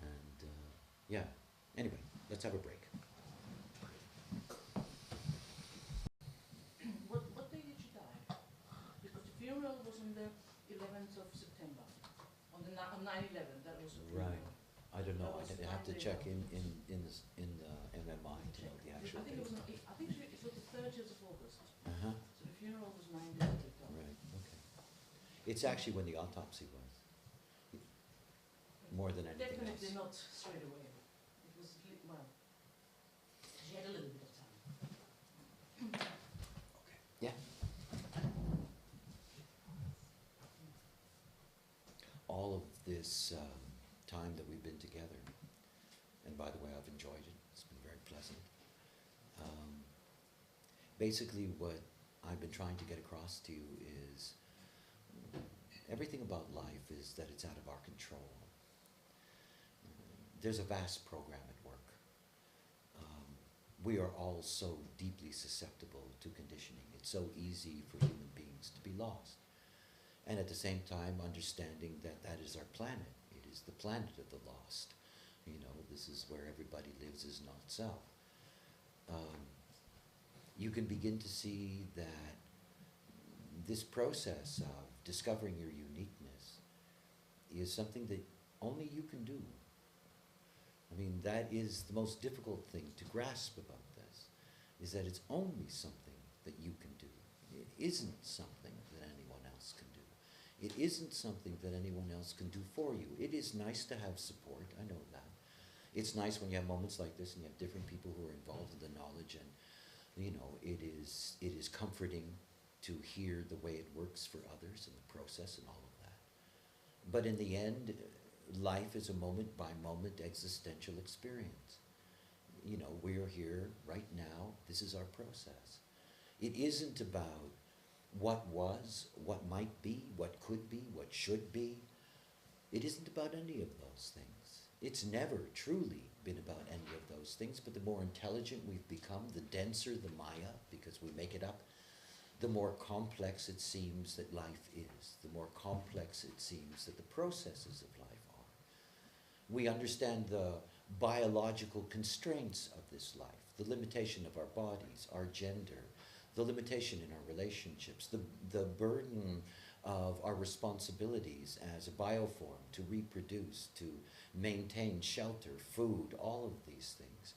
And yeah, anyway, let's have a break. What day did you die? Because the funeral was on the 11th of September. On 9/11, that was the funeral. Right. I don't know. That was I have to Friday check or- in the MMI to know the actual I think it date. was. I think it was the 30th of August. Uh-huh. So the funeral was 9 days later. Right, okay. It's actually when the autopsy was. More than anything Definitely else. not straight away. It was well. She had a little bit of time. Okay. Yeah. All of this time that we've been together, and by the way, I've enjoyed it. It's been very pleasant. Basically, what I've been trying to get across to you is everything about life is that it's out of our control. There's a vast program at work. We are all so deeply susceptible to conditioning. It's so easy for human beings to be lost. And at the same time, understanding that that is our planet. It is the planet of the lost. You know, this is where everybody lives as not self. You can begin to see that this process of discovering your uniqueness is something that only you can do. I mean, that is the most difficult thing to grasp about this, is that it's only something that you can do. It isn't something that anyone else can do. It isn't something that anyone else can do for you. It is nice to have support, I know that. It's nice when you have moments like this and you have different people who are involved in the knowledge, and you know, it is comforting to hear the way it works for others and the process and all of that. But in the end, life is a moment by moment existential experience. You know, we're here right now. This is our process. It isn't about what was, what might be, what could be, what should be. It isn't about any of those things. It's never truly been about any of those things, but the more intelligent we've become, the denser the Maya, because we make it up, the more complex it seems that life is, the more complex it seems that the processes of life are. We understand the biological constraints of this life, the limitation of our bodies, our gender, the limitation in our relationships, the burden of our responsibilities as a bioform to reproduce, to maintain shelter, food, all of these things.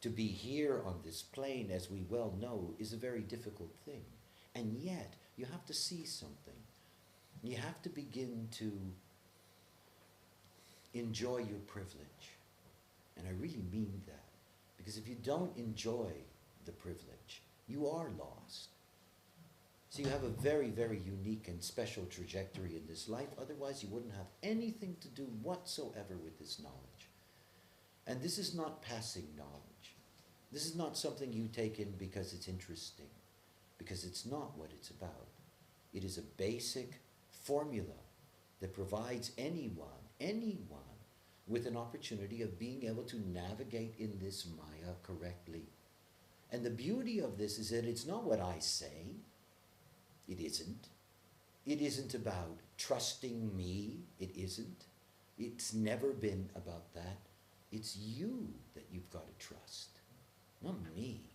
To be here on this plane, as we well know, is a very difficult thing. And yet, you have to see something. You have to begin to enjoy your privilege. And I really mean that. Because if you don't enjoy the privilege, you are lost. So you have a very, very unique and special trajectory in this life. Otherwise, you wouldn't have anything to do whatsoever with this knowledge. And this is not passing knowledge. This is not something you take in because it's interesting, because it's not what it's about. It is a basic formula that provides anyone, with an opportunity of being able to navigate in this Maya correctly. And the beauty of this is that it's not what I say. It isn't. It isn't about trusting me. It isn't. It's never been about that. It's you that you've got to trust, not me.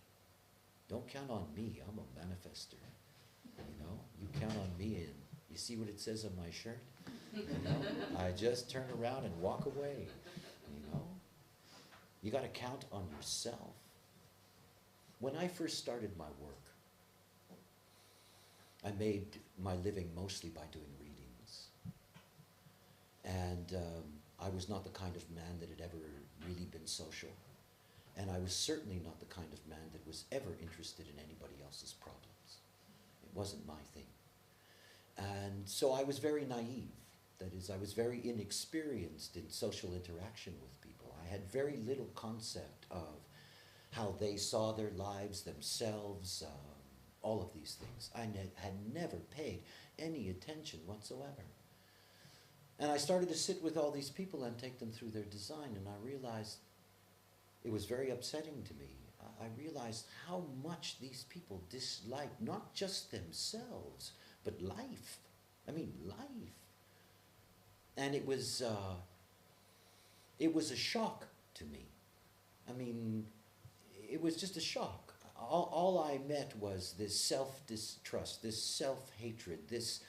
Don't count on me. I'm a manifester. You know, you count on me, and you see what it says on my shirt? You know, I just turn around and walk away. You know, you got to count on yourself. When I first started my work, I made my living mostly by doing readings. And I was not the kind of man that had ever really been social. And I was certainly not the kind of man that was ever interested in anybody else's problems. It wasn't my thing. And so I was very naive. That is, I was very inexperienced in social interaction with people. I had very little concept of how they saw their lives, themselves, all of these things. I had never paid any attention whatsoever. And I started to sit with all these people and take them through their design, and I realized it was very upsetting to me. I realized how much these people disliked not just themselves, but life. I mean, life. And it was a shock to me. I mean, it was just a shock. All I met was this self-distrust, this self-hatred, this,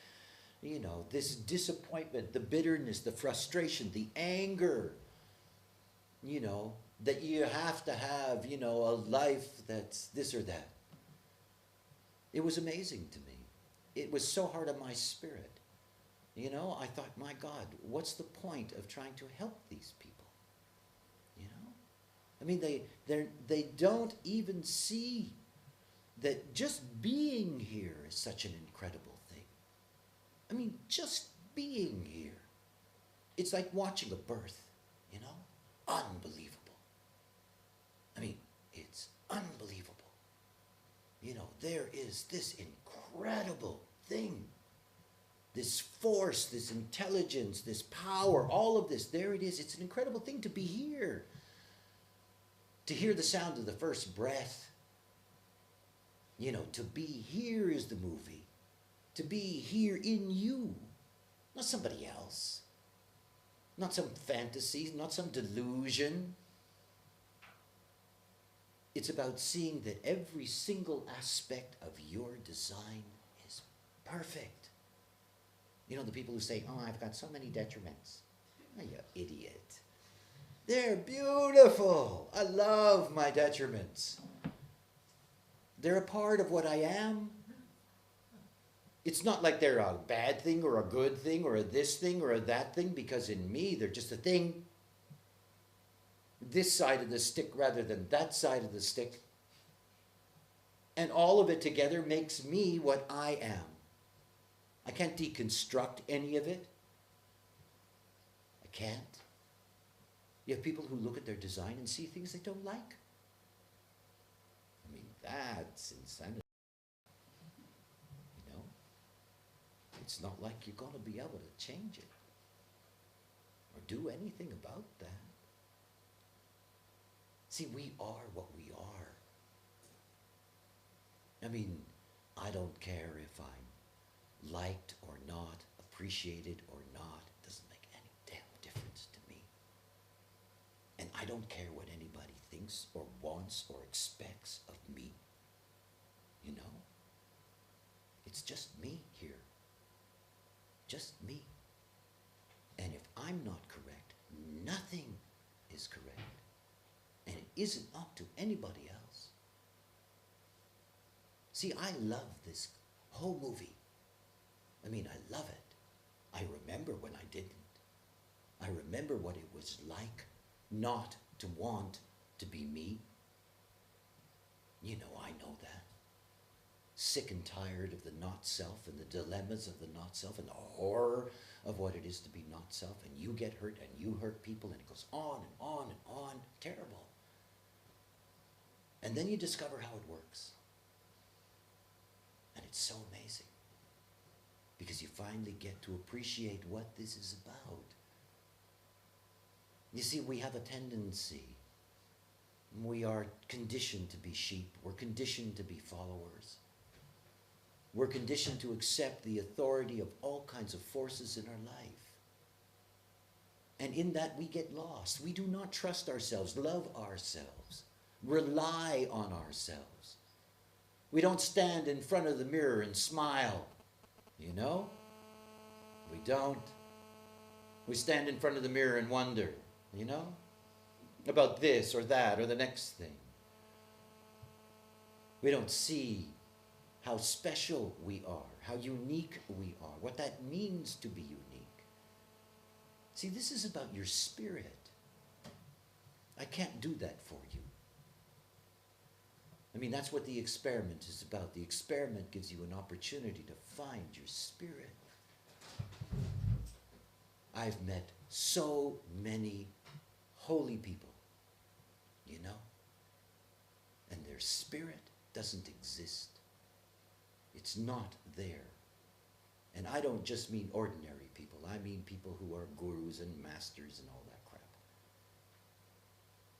you know, this disappointment, the bitterness, the frustration, the anger, you know, that you have to have, you know, a life that's this or that. It was amazing to me. It was so hard on my spirit. You know, I thought, my God, what's the point of trying to help these people? You know? I mean, they don't even see that just being here is such an incredible thing. I mean, just being here. It's like watching a birth, you know? Unbelievable. I mean, it's unbelievable. You know, there is this incredible thing. This force, this intelligence, this power, all of this, there it is. It's an incredible thing to be here. To hear the sound of the first breath. You know, to be here is the movie. To be here in you, not somebody else. Not some fantasy, not some delusion. It's about seeing that every single aspect of your design is perfect. You know, the people who say, oh, I've got so many detriments. Oh, you idiot. They're beautiful. I love my detriments. They're a part of what I am. It's not like they're a bad thing or a good thing or a this thing or a that thing, because in me, they're just a thing. This side of the stick rather than that side of the stick. And all of it together makes me what I am. I can't deconstruct any of it. I can't. You have people who look at their design and see things they don't like. I mean, that's insanity. You know? It's not like you're going to be able to change it or do anything about that. See, we are what we are. I mean, I don't care if I'm liked or not, appreciated or not. It doesn't make any damn difference to me. And I don't care what anybody thinks or wants or expects of me. You know? It's just me here. Just me. And if I'm not correct, nothing is correct. And it isn't up to anybody else. See, I love this whole movie. I mean, I love it. I remember when I didn't. I remember what it was like not to want to be me. You know, I know that. Sick and tired of the not self and the dilemmas of the not self and the horror of what it is to be not self. And you get hurt and you hurt people and it goes on and on and on. Terrible. And then you discover how it works. And it's so amazing. Because you finally get to appreciate what this is about. You see, we have a tendency. We are conditioned to be sheep. We're conditioned to be followers. We're conditioned to accept the authority of all kinds of forces in our life. And in that we get lost. We do not trust ourselves, love ourselves, rely on ourselves. We don't stand in front of the mirror and smile, you know? We don't. We stand in front of the mirror and wonder, you know? About this or that or the next thing. We don't see how special we are, how unique we are, what that means to be unique. See, this is about your spirit. I can't do that for you. I mean, that's what the experiment is about. The experiment gives you an opportunity to find your spirit. I've met so many holy people, you know, and their spirit doesn't exist. It's not there. And I don't just mean ordinary people. I mean people who are gurus and masters and all that crap.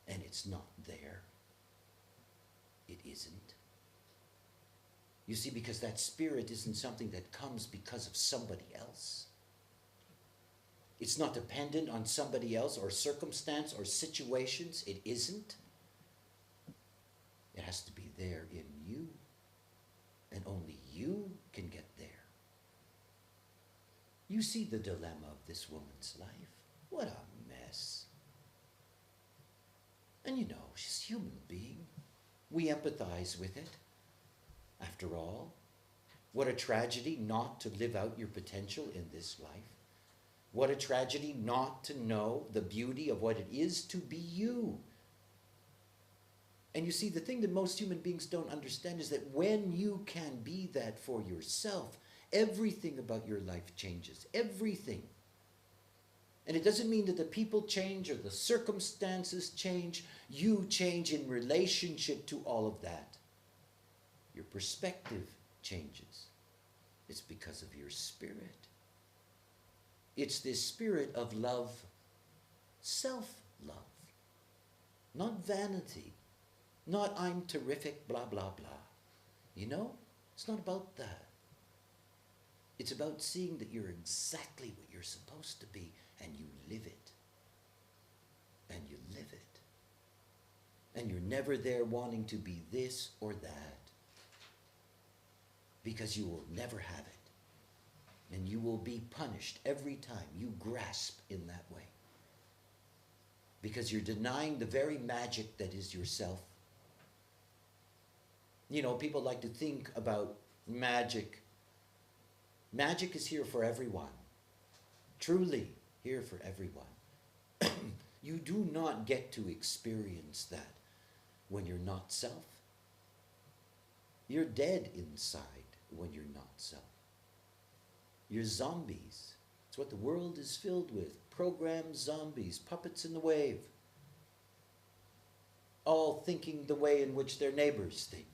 And it's not there. It isn't. You see, because that spirit isn't something that comes because of somebody else. It's not dependent on somebody else or circumstance or situations. It isn't. It has to be there in you. And only you can get there. You see the dilemma of this woman's life. What a mess. And you know, she's a human being. We empathize with it. After all, what a tragedy not to live out your potential in this life. What a tragedy not to know the beauty of what it is to be you. And you see, the thing that most human beings don't understand is that when you can be that for yourself, everything about your life changes. Everything. And it doesn't mean that the people change or the circumstances change. You change in relationship to all of that. Your perspective changes. It's because of your spirit. It's this spirit of love, self-love, not vanity, not I'm terrific, blah, blah, blah. You know, it's not about that. It's about seeing that you're exactly what you're supposed to be and you live it. And you live it. And you're never there wanting to be this or that. Because you will never have it. And you will be punished every time you grasp in that way. Because you're denying the very magic that is yourself. You know, people like to think about magic. Magic is here for everyone. Truly here for everyone. You do not get to experience that when you're not self. You're dead inside when you're not self. You're zombies. It's what the world is filled with. Programmed zombies, puppets in the wave. All thinking the way in which their neighbors think.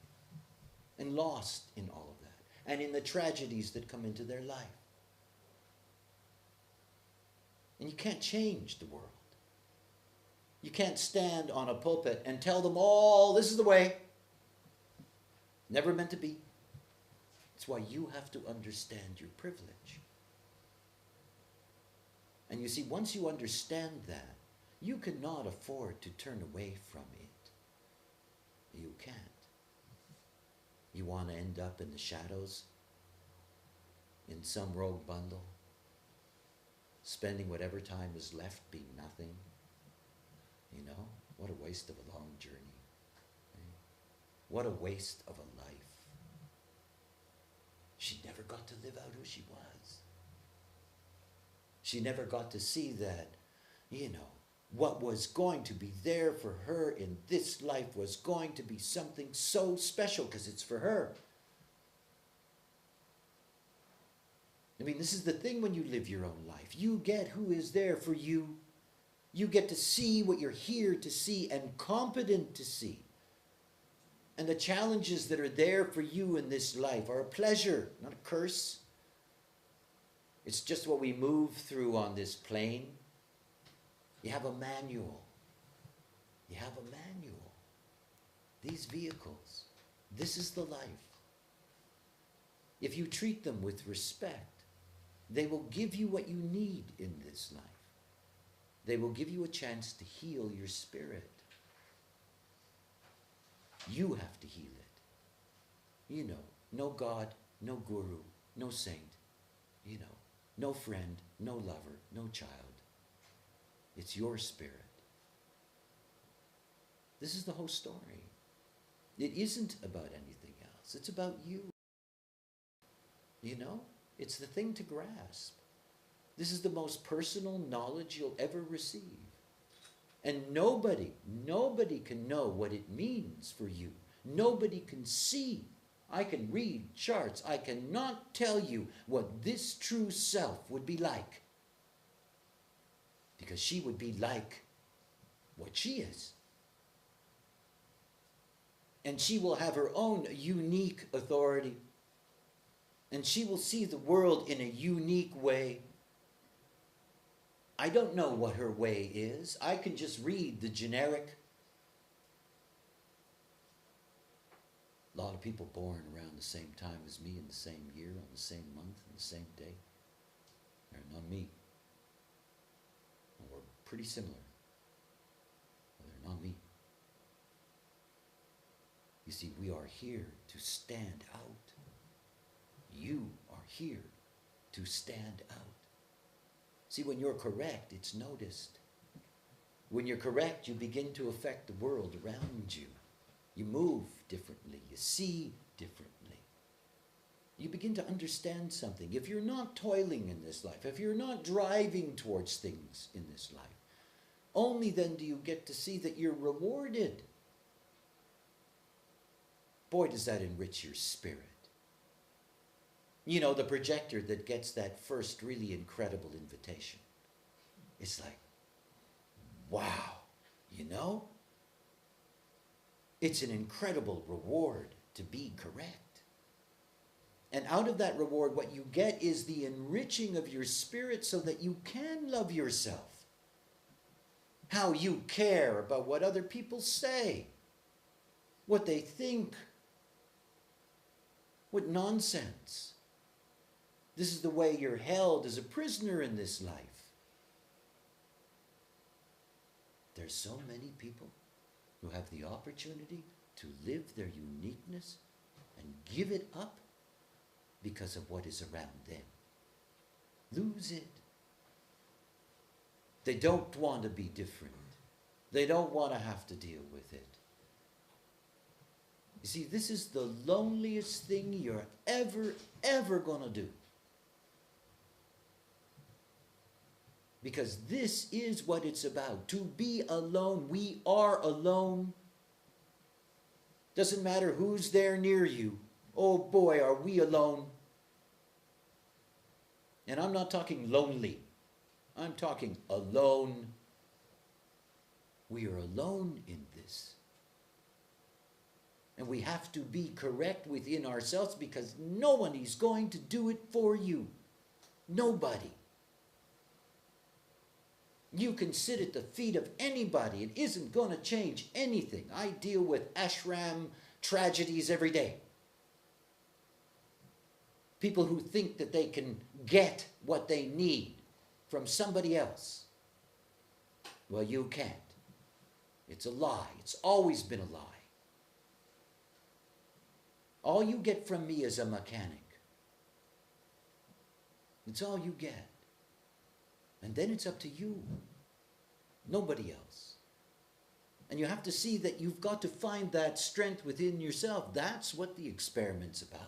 And lost in all of that. And in the tragedies that come into their life. And you can't change the world. You can't stand on a pulpit and tell them all, this is the way. Never meant to be. It's why you have to understand your privilege. And you see, once you understand that, you cannot afford to turn away from it. You can't. You want to end up in the shadows, in some rogue bundle, spending whatever time is left being nothing. You know, what a waste of a long journey. Right? What a waste of a life. She never got to live out who she was. She never got to see that, you know, what was going to be there for her in this life was going to be something so special because it's for her. I mean, this is the thing when you live your own life. You get who is there for you. You get to see what you're here to see and competent to see. And the challenges that are there for you in this life are a pleasure, not a curse. It's just what we move through on this plane. You have a manual. You have a manual. These vehicles, this is the life. If you treat them with respect, they will give you what you need in this life. They will give you a chance to heal your spirit. You have to heal it. You know, no God, no guru, no saint, you know, no friend, no lover, no child. It's your spirit. This is the whole story. It isn't about anything else. It's about you. You know, it's the thing to grasp. This is the most personal knowledge you'll ever receive. And nobody can know what it means for you. Nobody can see. I can read charts. I cannot tell you what this true self would be like. Because she would be like what she is. And she will have her own unique authority. And she will see the world in a unique way. I don't know what her way is. I can just read the generic. A lot of people born around the same time as me in the same year, on the same month, on the same day. They're not me. We're pretty similar. But they're not me. You see, we are here to stand out. You are here to stand out. See, when you're correct, it's noticed. When you're correct, you begin to affect the world around you. You move differently. You see differently. You begin to understand something. If you're not toiling in this life, if you're not driving towards things in this life, only then do you get to see that you're rewarded. Boy, does that enrich your spirit. You know, the projector that gets that first really incredible invitation. It's like, wow, you know? It's an incredible reward to be correct. And out of that reward, what you get is the enriching of your spirit so that you can love yourself. How you care about what other people say, what they think, what nonsense. This is the way you're held as a prisoner in this life. There's so many people who have the opportunity to live their uniqueness and give it up because of what is around them. Lose it. They don't want to be different. They don't want to have to deal with it. You see, this is the loneliest thing you're ever going to do. Because this is what it's about. To be alone. We are alone. Doesn't matter who's there near you. Oh boy, are we alone. And I'm not talking lonely. I'm talking alone. We are alone in this. And we have to be correct within ourselves because no one is going to do it for you. Nobody. You can sit at the feet of anybody. It isn't going to change anything. I deal with ashram tragedies every day. People who think that they can get what they need from somebody else. Well, you can't. It's a lie. It's always been a lie. All you get from me is a mechanic. It's all you get. And then it's up to you. Nobody else. And you have to see that you've got to find that strength within yourself. That's what the experiment's about.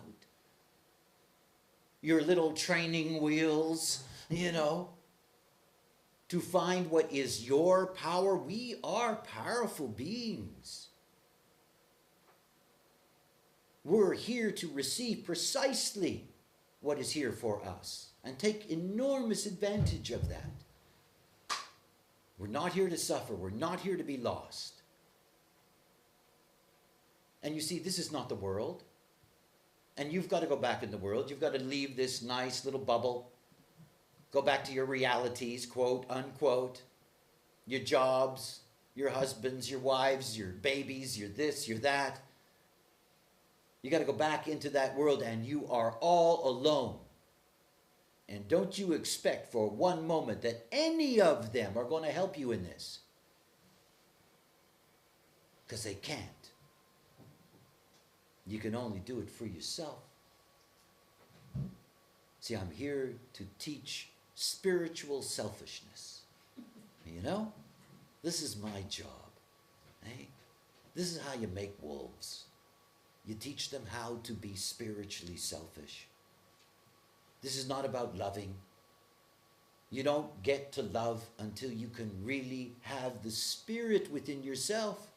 Your little training wheels, to find what is your power. We are powerful beings. We're here to receive precisely what is here for us and take enormous advantage of that. We're not here to suffer. We're not here to be lost. And you see, this is not the world. And you've got to go back in the world. You've got to leave this nice little bubble. Go back to your realities, quote, unquote. Your jobs, your husbands, your wives, your babies, your this, your that. You got to go back into that world, and you are all alone. And don't you expect for one moment that any of them are going to help you in this. Because they can't. You can only do it for yourself. See, I'm here to teach spiritual selfishness. This is my job. Eh? This is how you make wolves. You teach them how to be spiritually selfish. This is not about loving. You don't get to love until you can really have the spirit within yourself.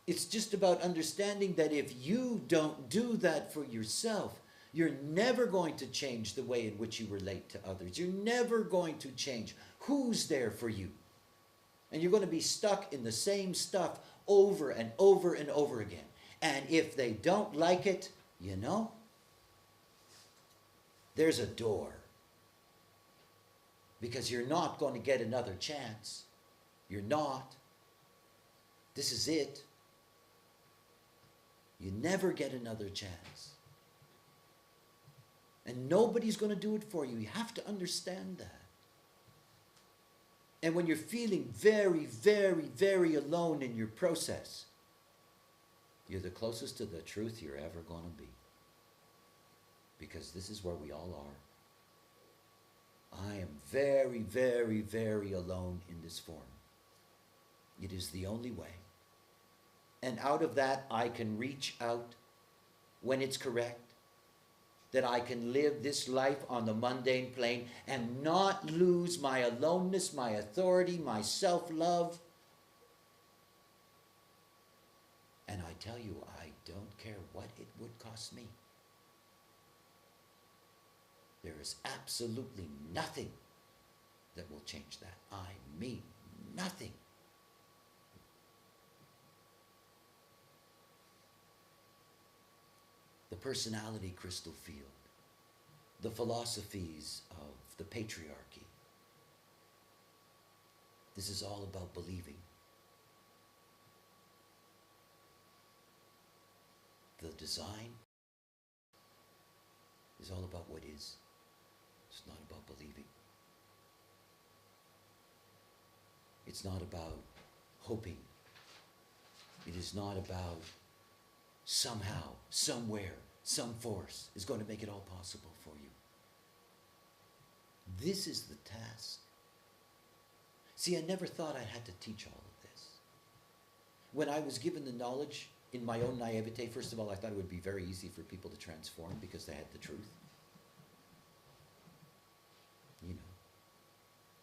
It's just about understanding that if you don't do that for yourself, you're never going to change the way in which you relate to others. You're never going to change who's there for you. And you're going to be stuck in the same stuff over and over and over again. And if they don't like it, there's a door. Because you're not going to get another chance. You're not. This is it. You never get another chance. And nobody's going to do it for you. You have to understand that. And when you're feeling very, very, very alone in your process, you're the closest to the truth you're ever going to be. Because this is where we all are. I am very, very, very alone in this form. It is the only way. And out of that, I can reach out when it's correct. That I can live this life on the mundane plane and not lose my aloneness, my authority, my self-love. And I tell you, I don't care what it would cost me. There is absolutely nothing that will change that. I mean nothing. The personality crystal field, the philosophies of the patriarchy. This is all about believing. The design is all about what is. It's not about believing. It's not about hoping. It is not about somehow, somewhere, some force is going to make it all possible for you. This is the task. See, I never thought I had to teach all of this. When I was given the knowledge in my own naivete, first of all, I thought it would be very easy for people to transform because they had the truth.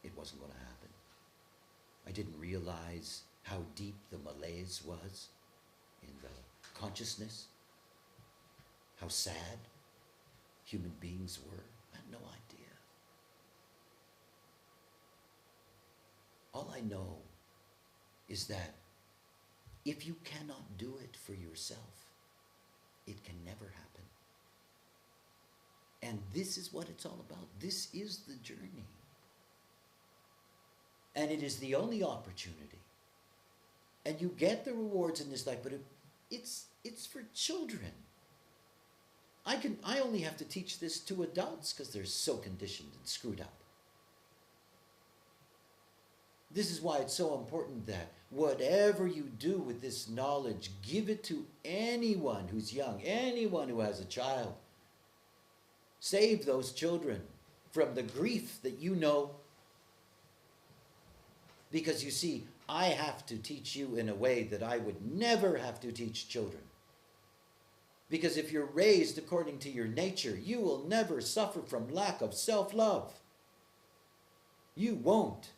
It wasn't going to happen. I didn't realize how deep the malaise was in the consciousness, how sad human beings were. I had no idea. All I know is that if you cannot do it for yourself, it can never happen. And this is what it's all about. This is the journey. And it is the only opportunity. And you get the rewards in this life, but it's for children. I only have to teach this to adults because they're so conditioned and screwed up. This is why it's so important that whatever you do with this knowledge, give it to anyone who's young, anyone who has a child. Save those children from the grief that you know. Because you see, I have to teach you in a way that I would never have to teach children. Because if you're raised according to your nature, you will never suffer from lack of self-love. You won't.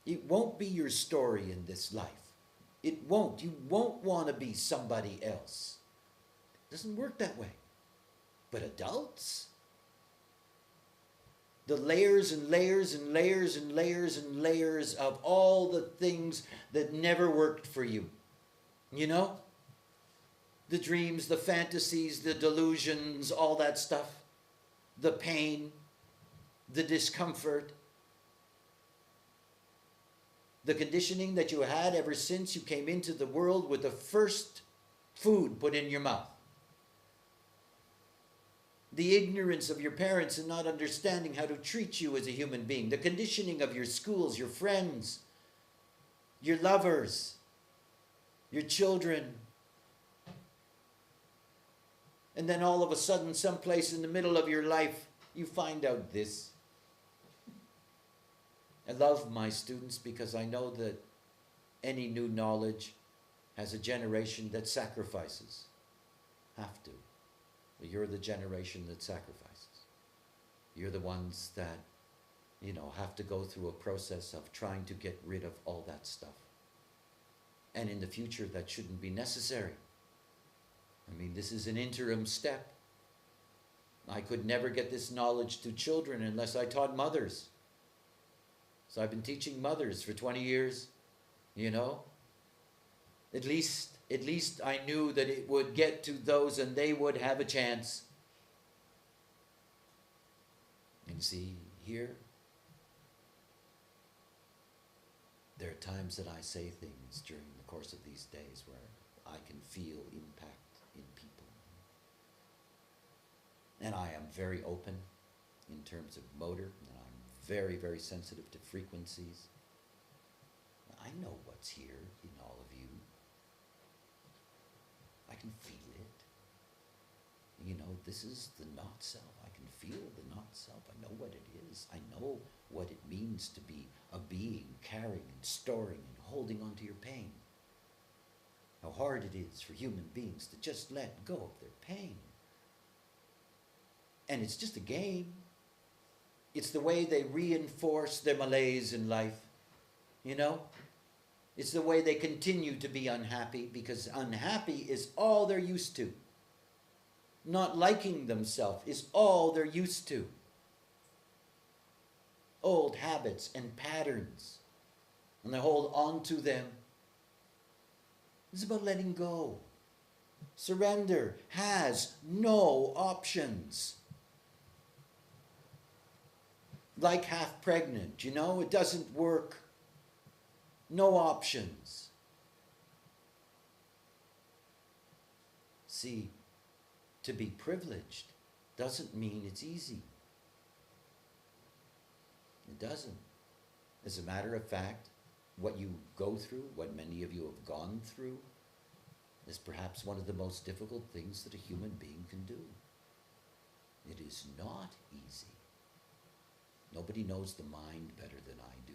It won't be your story in this life. It won't. You won't want to be somebody else. It doesn't work that way. But adults? The layers and layers and layers and layers and layers of all the things that never worked for you. You know? The dreams, the fantasies, the delusions, all that stuff. The pain, the discomfort. The conditioning that you had ever since you came into the world with the first food put in your mouth. The ignorance of your parents and not understanding how to treat you as a human being. The conditioning of your schools, your friends, your lovers, your children. And then all of a sudden, someplace in the middle of your life, you find out this. I love my students because I know that any new knowledge has a generation that sacrifices. Have to. But you're the generation that sacrifices. You're the ones that, have to go through a process of trying to get rid of all that stuff. And in the future, that shouldn't be necessary. I mean, this is an interim step. I could never get this knowledge to children unless I taught mothers. So I've been teaching mothers for 20 years, At least I knew that it would get to those and they would have a chance. And see, here, there are times that I say things during the course of these days where I can feel impact in people. And I am very open in terms of motor, and I'm very, very sensitive to frequencies. I know what's here in all of you. I can feel it. This is the not self. I can feel the not self. I know what it is. I know what it means to be a being carrying and storing and holding on to your pain. How hard it is for human beings to just let go of their pain. And it's just a game. It's the way they reinforce their malaise in life. It's the way they continue to be unhappy, because unhappy is all they're used to. Not liking themselves is all they're used to. Old habits and patterns. And they hold on to them. It's about letting go. Surrender has no options. Like half pregnant, it doesn't work. No options. See, to be privileged doesn't mean it's easy. It doesn't. As a matter of fact, what you go through, what many of you have gone through, is perhaps one of the most difficult things that a human being can do. It is not easy. Nobody knows the mind better than I do.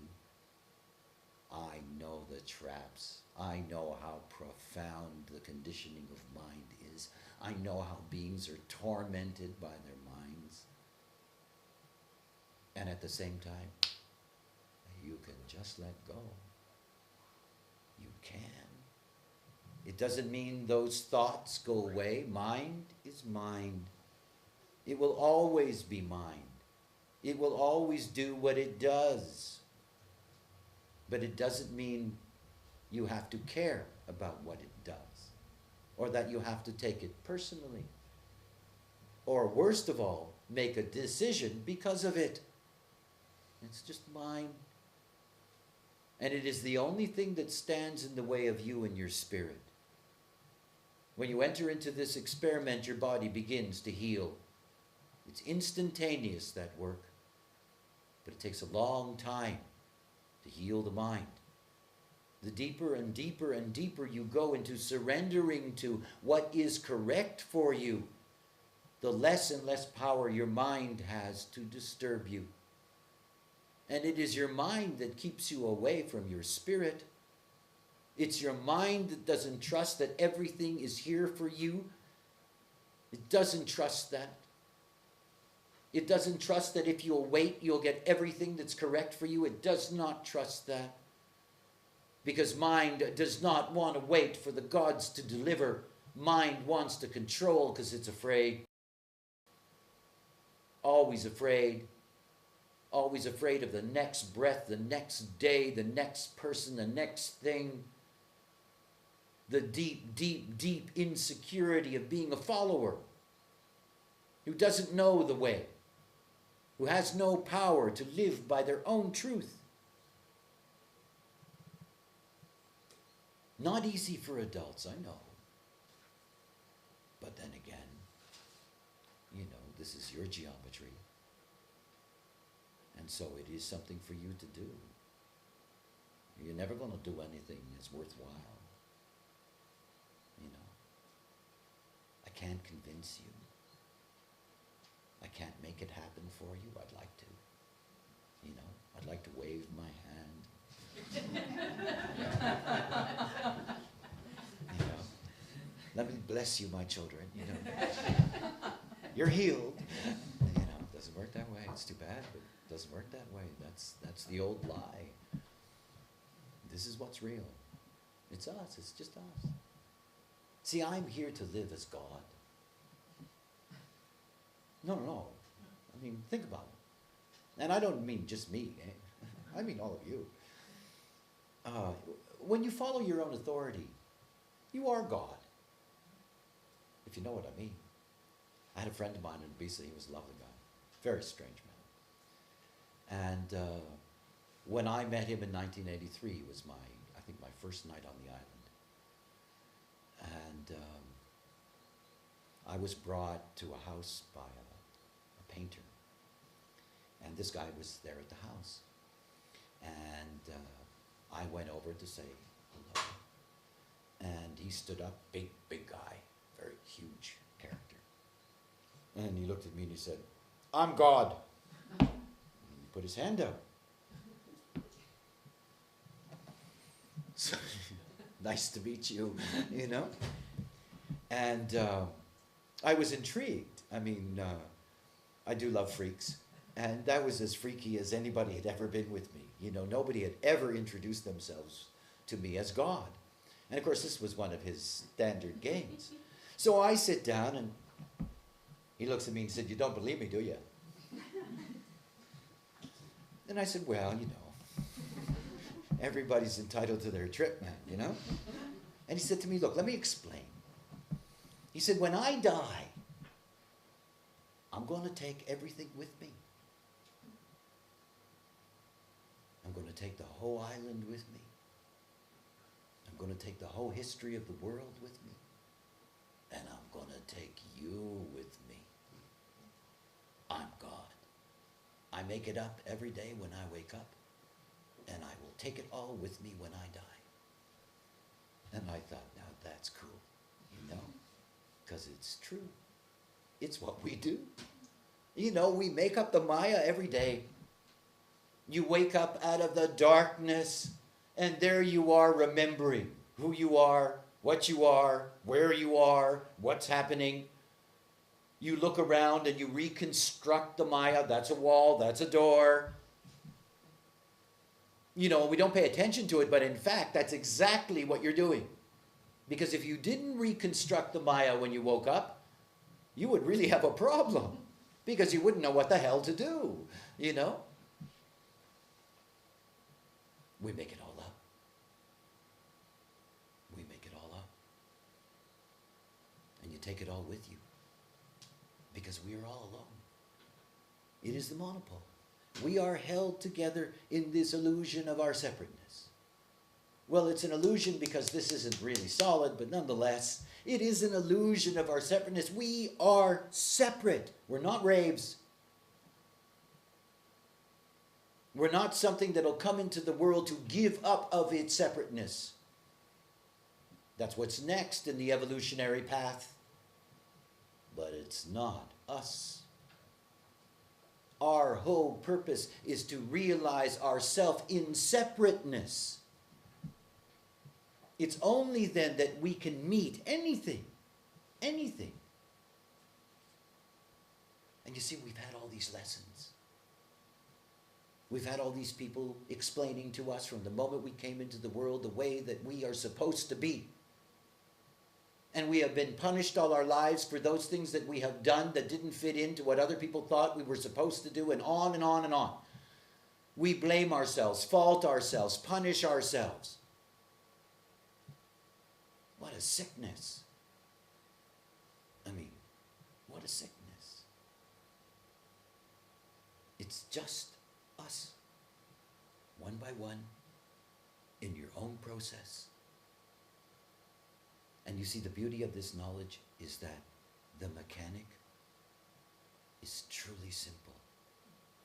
I know the traps. I know how profound the conditioning of mind is. I know how beings are tormented by their minds. And at the same time, you can just let go. You can. It doesn't mean those thoughts go away. Mind is mind. It will always be mind. It will always do what it does. But it doesn't mean you have to care about what it does, or that you have to take it personally, or worst of all, make a decision because of it. It's just mind. And it is the only thing that stands in the way of you and your spirit. When you enter into this experiment, your body begins to heal. It's instantaneous, that work. But it takes a long time to heal the mind. The deeper and deeper and deeper you go into surrendering to what is correct for you, the less and less power your mind has to disturb you. And it is your mind that keeps you away from your spirit. It's your mind that doesn't trust that everything is here for you. It doesn't trust that. It doesn't trust that if you'll wait, you'll get everything that's correct for you. It does not trust that. Because mind does not want to wait for the gods to deliver. Mind wants to control because it's afraid. Always afraid. Always afraid of the next breath, the next day, the next person, the next thing. The deep, deep, deep insecurity of being a follower who doesn't know the way, who has no power to live by their own truth. Not easy for adults, I know. But then again, this is your geometry. And so it is something for you to do. You're never going to do anything that's worthwhile. I can't convince you. I can't make it happen for you. I'd like to. I'd like to wave my hand. Let me bless you, my children. You're healed. It doesn't work that way. It's too bad, but it doesn't work that way. That's the old lie. This is what's real. It's us. It's just us. See, I'm here to live as God. No. I mean, think about it. And I don't mean just me. I mean all of you. When you follow your own authority, you are God. If you know what I mean. I had a friend of mine in Ibiza. He was a lovely guy. Very strange man. And when I met him in 1983, it was I think my first night on the island. And I was brought to a house by a painter. And this guy was there at the house. And I went over to say hello. And he stood up, big guy, very huge character. And he looked at me and he said, "I'm God." And he put his hand out. So, nice to meet you, And I was intrigued. I mean, I do love freaks. And that was as freaky as anybody had ever been with me. Nobody had ever introduced themselves to me as God. And of course, this was one of his standard games. So I sit down and he looks at me and said, "You don't believe me, do you?" And I said, "Well, everybody's entitled to their trip, man, And he said to me, "Look, let me explain." He said, "When I die, I'm going to take everything with me. I'm going to take the whole island with me. I'm going to take the whole history of the world with me. And I'm going to take you with me. I'm God. I make it up every day when I wake up. And I will take it all with me when I die." And I thought, now that's cool, because it's true. It's what we do. We make up the Maya every day. You wake up out of the darkness, and there you are remembering who you are, what you are, where you are, what's happening. You look around and you reconstruct the Maya. That's a wall, that's a door. We don't pay attention to it, but in fact, that's exactly what you're doing. Because if you didn't reconstruct the Maya when you woke up, you would really have a problem. Because you wouldn't know what the hell to do, We make it all up. We make it all up. And you take it all with you. Because we are all alone. It is the monopole. We are held together in this illusion of our separateness. Well, it's an illusion because this isn't really solid, but nonetheless, it is an illusion of our separateness. We are separate. We're not raves. We're not something that'll come into the world to give up of its separateness. That's what's next in the evolutionary path. But it's not us. Our whole purpose is to realize ourself in separateness. It's only then that we can meet anything. Anything. And you see, we've had all these lessons. We've had all these people explaining to us from the moment we came into the world the way that we are supposed to be. And we have been punished all our lives for those things that we have done that didn't fit into what other people thought we were supposed to do, and on and on and on. We blame ourselves, fault ourselves, punish ourselves. What a sickness. I mean, what a sickness. It's just us, one by one, in your own process. And you see, the beauty of this knowledge is that the mechanic is truly simple.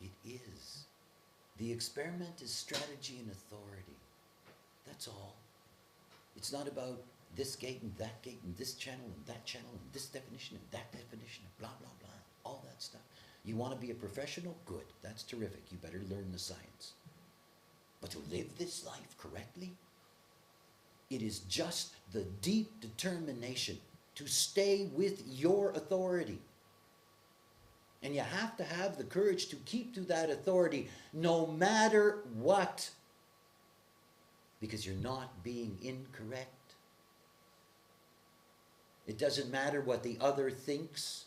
It is. The experiment is strategy and authority. That's all. It's not about this gate and that gate and this channel and that channel and this definition and that definition and blah, blah, blah. All that stuff. You want to be a professional? Good. That's terrific. You better learn the science. But to live this life correctly, it is just the deep determination to stay with your authority. And you have to have the courage to keep to that authority no matter what. Because you're not being incorrect. It doesn't matter what the other thinks.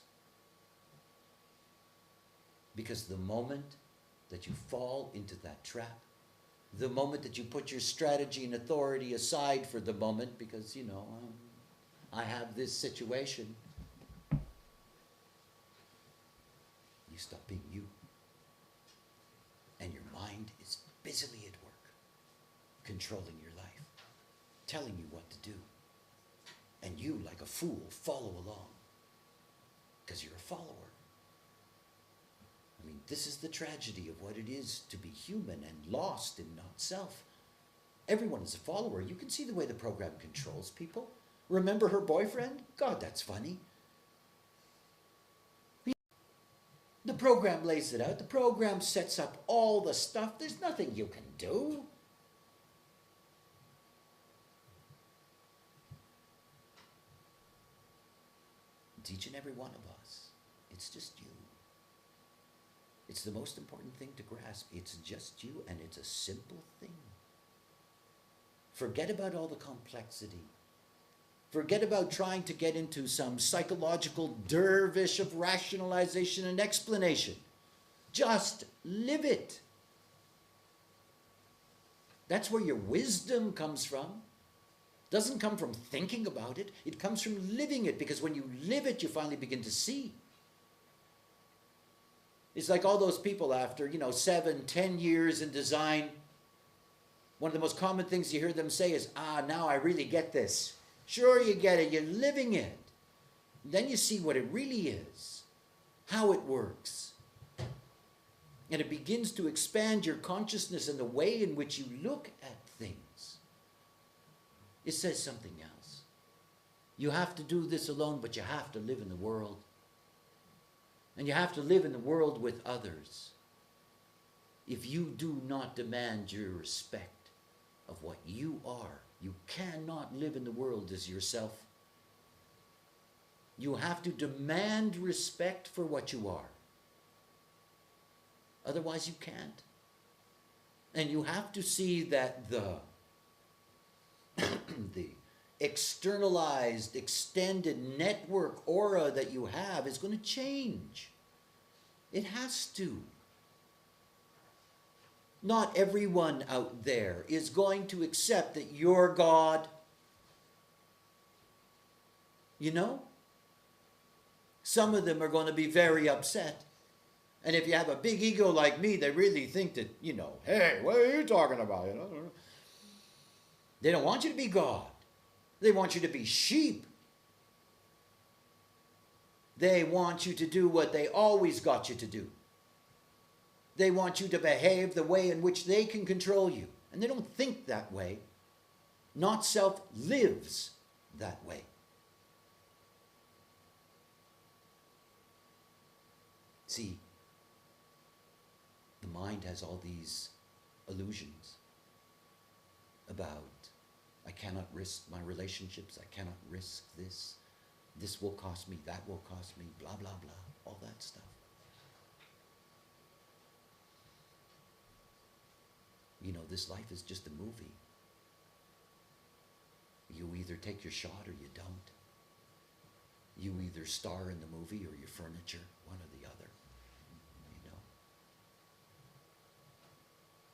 Because the moment that you fall into that trap, the moment that you put your strategy and authority aside for the moment, because, you know, I have this situation, you stop being you. And your mind is busily at work, controlling your life, telling you what to do. And you, like a fool, follow along, because you're a follower. I mean, this is the tragedy of what it is to be human and lost in not self. Everyone is a follower. You can see the way the program controls people. Remember her boyfriend? God, that's funny. The program lays it out. The program sets up all the stuff. There's nothing you can do. It's each and every one of us. It's just you. It's the most important thing to grasp. It's just you, and it's a simple thing. Forget about all the complexity. Forget about trying to get into some psychological dervish of rationalization and explanation. Just live it. That's where your wisdom comes from. It doesn't come from thinking about it. It comes from living it, because when you live it, you finally begin to see. It's like all those people after, 7, 10 years in design. One of the most common things you hear them say is, now I really get this. Sure, you get it. You're living it. Then you see what it really is, how it works. And it begins to expand your consciousness and the way in which you look at things. It says something else. You have to do this alone, but you have to live in the world. And you have to live in the world with others. If you do not demand your respect of what you are, you cannot live in the world as yourself. You have to demand respect for what you are. Otherwise you can't. And you have to see that the externalized, extended network aura that you have is going to change. It has to. Not everyone out there is going to accept that you're God. Some of them are going to be very upset. And if you have a big ego like me, they really think that, hey, what are you talking about? They don't want you to be God. They want you to be sheep. They want you to do what they always got you to do. They want you to behave the way in which they can control you. And they don't think that way. Not self lives that way. See, the mind has all these illusions about, I cannot risk my relationships, I cannot risk this, this will cost me, that will cost me, blah, blah, blah, all that stuff. You know, this life is just a movie. You either take your shot or you don't. You either star in the movie or your furniture, one or the other. You know.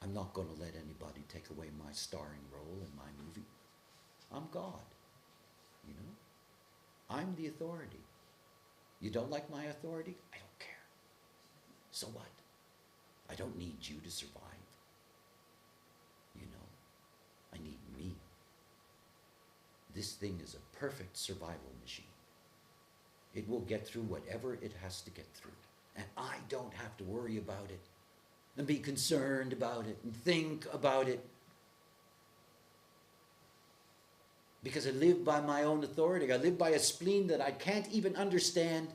I'm not going to let anybody take away my starring role in my movie. I'm God. You know. I'm the authority. You don't like my authority? I don't care. So what? I don't need you to survive. You know, I need me. This thing is a perfect survival machine. It will get through whatever it has to get through. And I don't have to worry about it and be concerned about it and think about it. Because I live by my own authority. I live by a spleen that I can't even understand.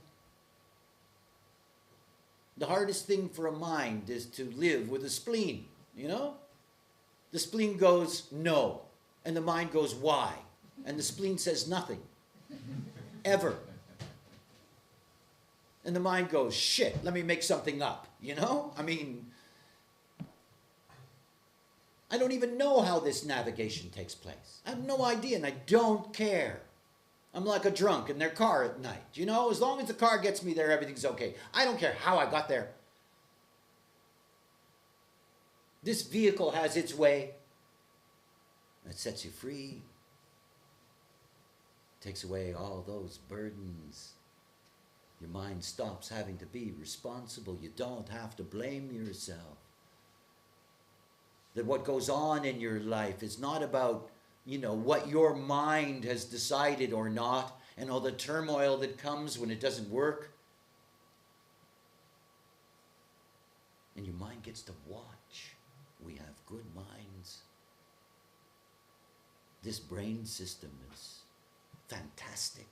The hardest thing for a mind is to live with a spleen, you know? The spleen goes, no. And the mind goes, why? And the spleen says nothing. Ever. And the mind goes, shit, let me make something up. You know? I mean, I don't even know how this navigation takes place. I have no idea, and I don't care. I'm like a drunk in their car at night. You know? As long as the car gets me there, everything's okay. I don't care how I got there. This vehicle has its way. It sets you free. Takes away all those burdens. Your mind stops having to be responsible. You don't have to blame yourself. That what goes on in your life is not about, you know, what your mind has decided or not, and all the turmoil that comes when it doesn't work. And your mind gets to watch. We have good minds. This brain system is fantastic.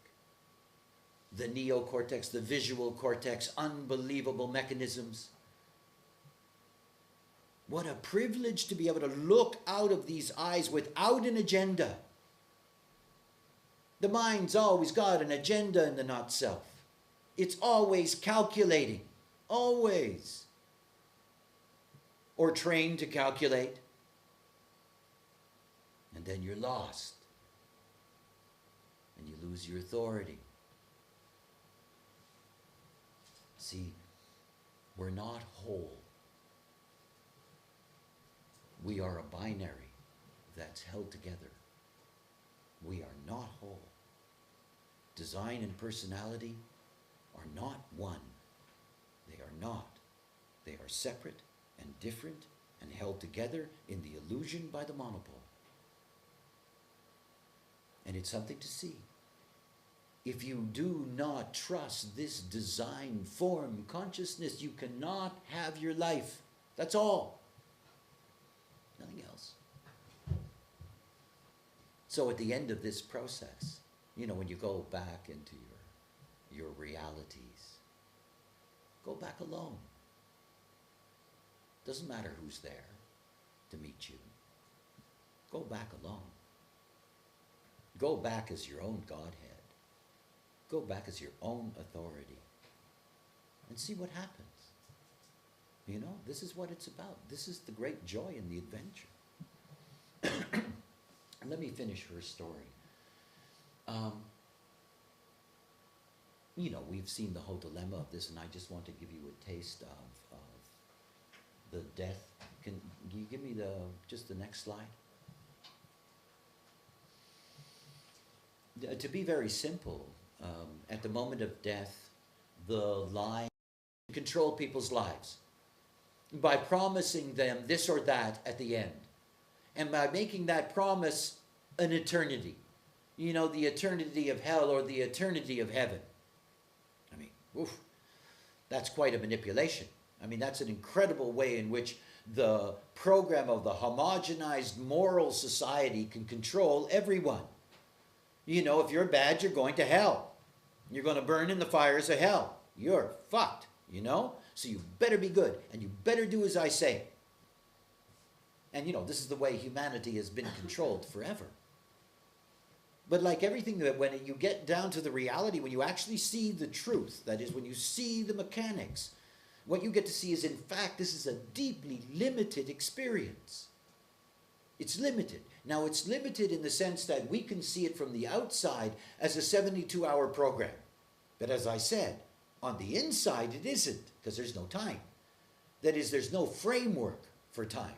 The neocortex, the visual cortex, unbelievable mechanisms. What a privilege to be able to look out of these eyes without an agenda. The mind's always got an agenda in the not-self. It's always calculating. Always. Or trained to calculate. And then you're lost. And you lose your authority. See, we're not whole. We are a binary that's held together. We are not whole. Design and personality are not one. They are not. They are separate and different and held together in the illusion by the monopole. And it's something to see. If you do not trust this design form consciousness, you cannot have your life. That's all. Nothing else. So at the end of this process, you know, when you go back into your realities, go back alone. Doesn't matter who's there to meet you. Go back alone. Go back as your own Godhead. Go back as your own authority. And see what happens. You know, this is what it's about. This is the great joy in the adventure. And let me finish her story. You know, we've seen the whole dilemma of this, and I just want to give you a taste of the death. Can you give me just the next slide? To be very simple, at the moment of death, the lie control people's lives by promising them this or that at the end. And by making that promise an eternity. You know, the eternity of hell or the eternity of heaven. I mean, oof, that's quite a manipulation. I mean, that's an incredible way in which the program of the homogenized moral society can control everyone. You know, if you're bad, you're going to hell. You're going to burn in the fires of hell. You're fucked, you know? So you better be good, and you better do as I say. And, you know, this is the way humanity has been controlled forever. But like everything, that when you get down to the reality, when you actually see the truth, that is, when you see the mechanics, what you get to see is, in fact, this is a deeply limited experience. It's limited. Now, it's limited in the sense that we can see it from the outside as a 72-hour program. But as I said, on the inside, it isn't, because there's no time. That is, there's no framework for time.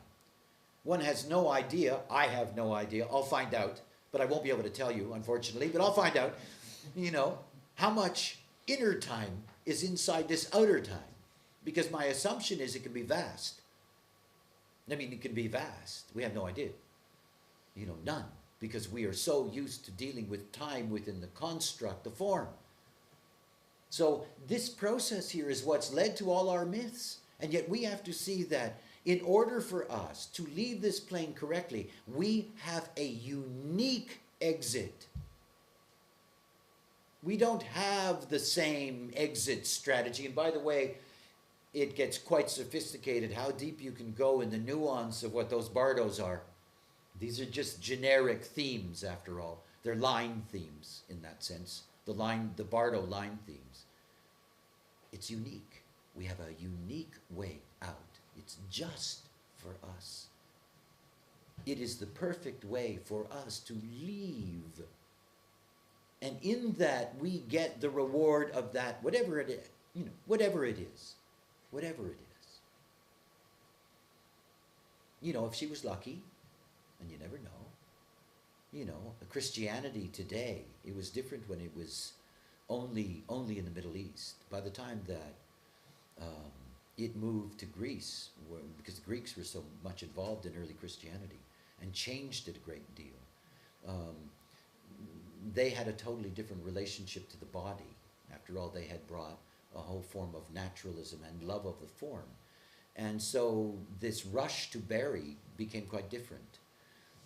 One has no idea. I have no idea. I'll find out, but I won't be able to tell you, unfortunately. But I'll find out, you know, how much inner time is inside this outer time. Because my assumption is it can be vast. I mean, it can be vast. We have no idea. You know, none. Because we are so used to dealing with time within the construct, the form. So this process here is what's led to all our myths. And yet we have to see that in order for us to leave this plane correctly, we have a unique exit. We don't have the same exit strategy. And by the way, it gets quite sophisticated how deep you can go in the nuance of what those bardos are. These are just generic themes, after all. They're line themes in that sense. The bardo line themes. It's unique. We have a unique way out. It's just for us. It is the perfect way for us to leave. And in that, we get the reward of that, whatever it is. You know, whatever it is. Whatever it is. You know, if she was lucky, and you never know. You know, Christianity today, it was different when it was only in the Middle East. By the time that it moved to Greece, because the Greeks were so much involved in early Christianity and changed it a great deal. They had a totally different relationship to the body. After all, they had brought a whole form of naturalism and love of the form. And so this rush to bury became quite different.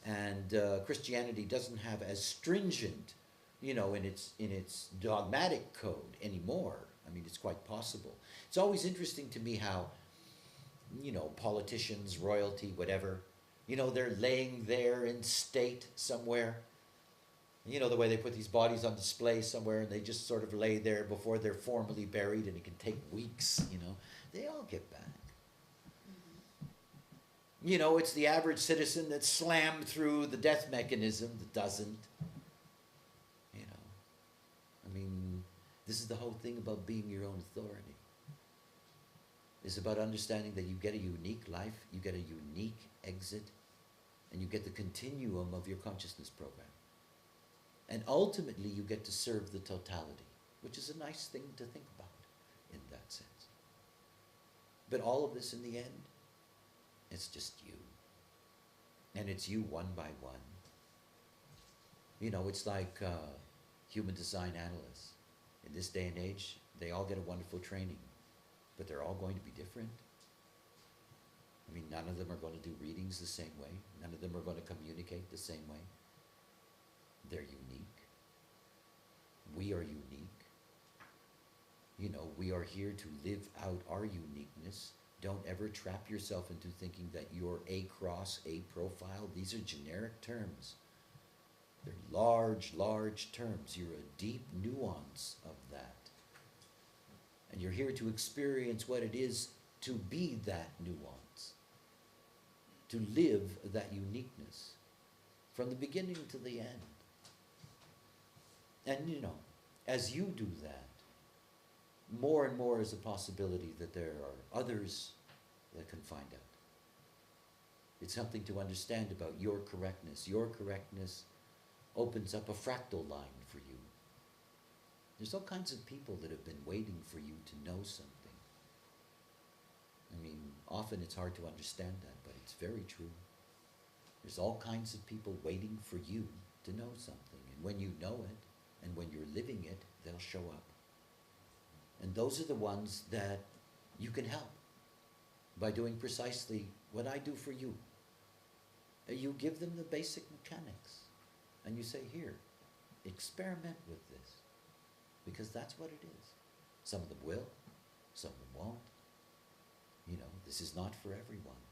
And Christianity doesn't have as stringent, you know, in its dogmatic code anymore. I mean, it's quite possible. It's always interesting to me how, you know, politicians, royalty, whatever, you know, they're laying there in state somewhere. You know, the way they put these bodies on display somewhere and they just sort of lay there before they're formally buried, and it can take weeks, you know. They all get back. You know, it's the average citizen that's slammed through the death mechanism that doesn't. You know, I mean, this is the whole thing about being your own authority. It's about understanding that you get a unique life, you get a unique exit, and you get the continuum of your consciousness program. And ultimately, you get to serve the totality, which is a nice thing to think about in that sense. But all of this in the end, it's just you. And it's you one by one. You know, it's like human design analysts. In this day and age, they all get a wonderful training, but they're all going to be different. I mean, none of them are going to do readings the same way. None of them are going to communicate the same way. They're unique. We are unique. You know, we are here to live out our uniqueness. Don't ever trap yourself into thinking that you're a cross, a profile. These are generic terms. They're large, large terms. You're a deep nuance of that. And you're here to experience what it is to be that nuance. To live that uniqueness. From the beginning to the end. And, you know, as you do that, more and more is a possibility that there are others that can find out. It's something to understand about your correctness. Your correctness opens up a fractal line for you. There's all kinds of people that have been waiting for you to know something. I mean, often it's hard to understand that, but it's very true. There's all kinds of people waiting for you to know something. And when you know it, and when you're living it, they'll show up. And those are the ones that you can help by doing precisely what I do for you. You give them the basic mechanics, and you say, here, experiment with this, because that's what it is. Some of them will, some of them won't. You know, this is not for everyone.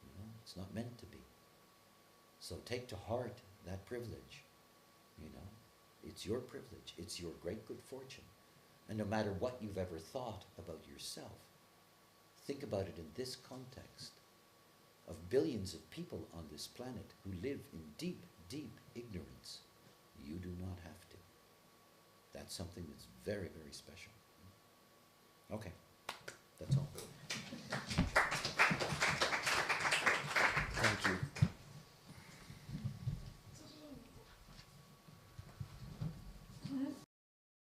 You know, it's not meant to be. So take to heart that privilege. You know, it's your privilege. It's your great good fortune. And no matter what you've ever thought about yourself, think about it in this context of billions of people on this planet who live in deep, deep ignorance. You do not have to. That's something that's very, very special.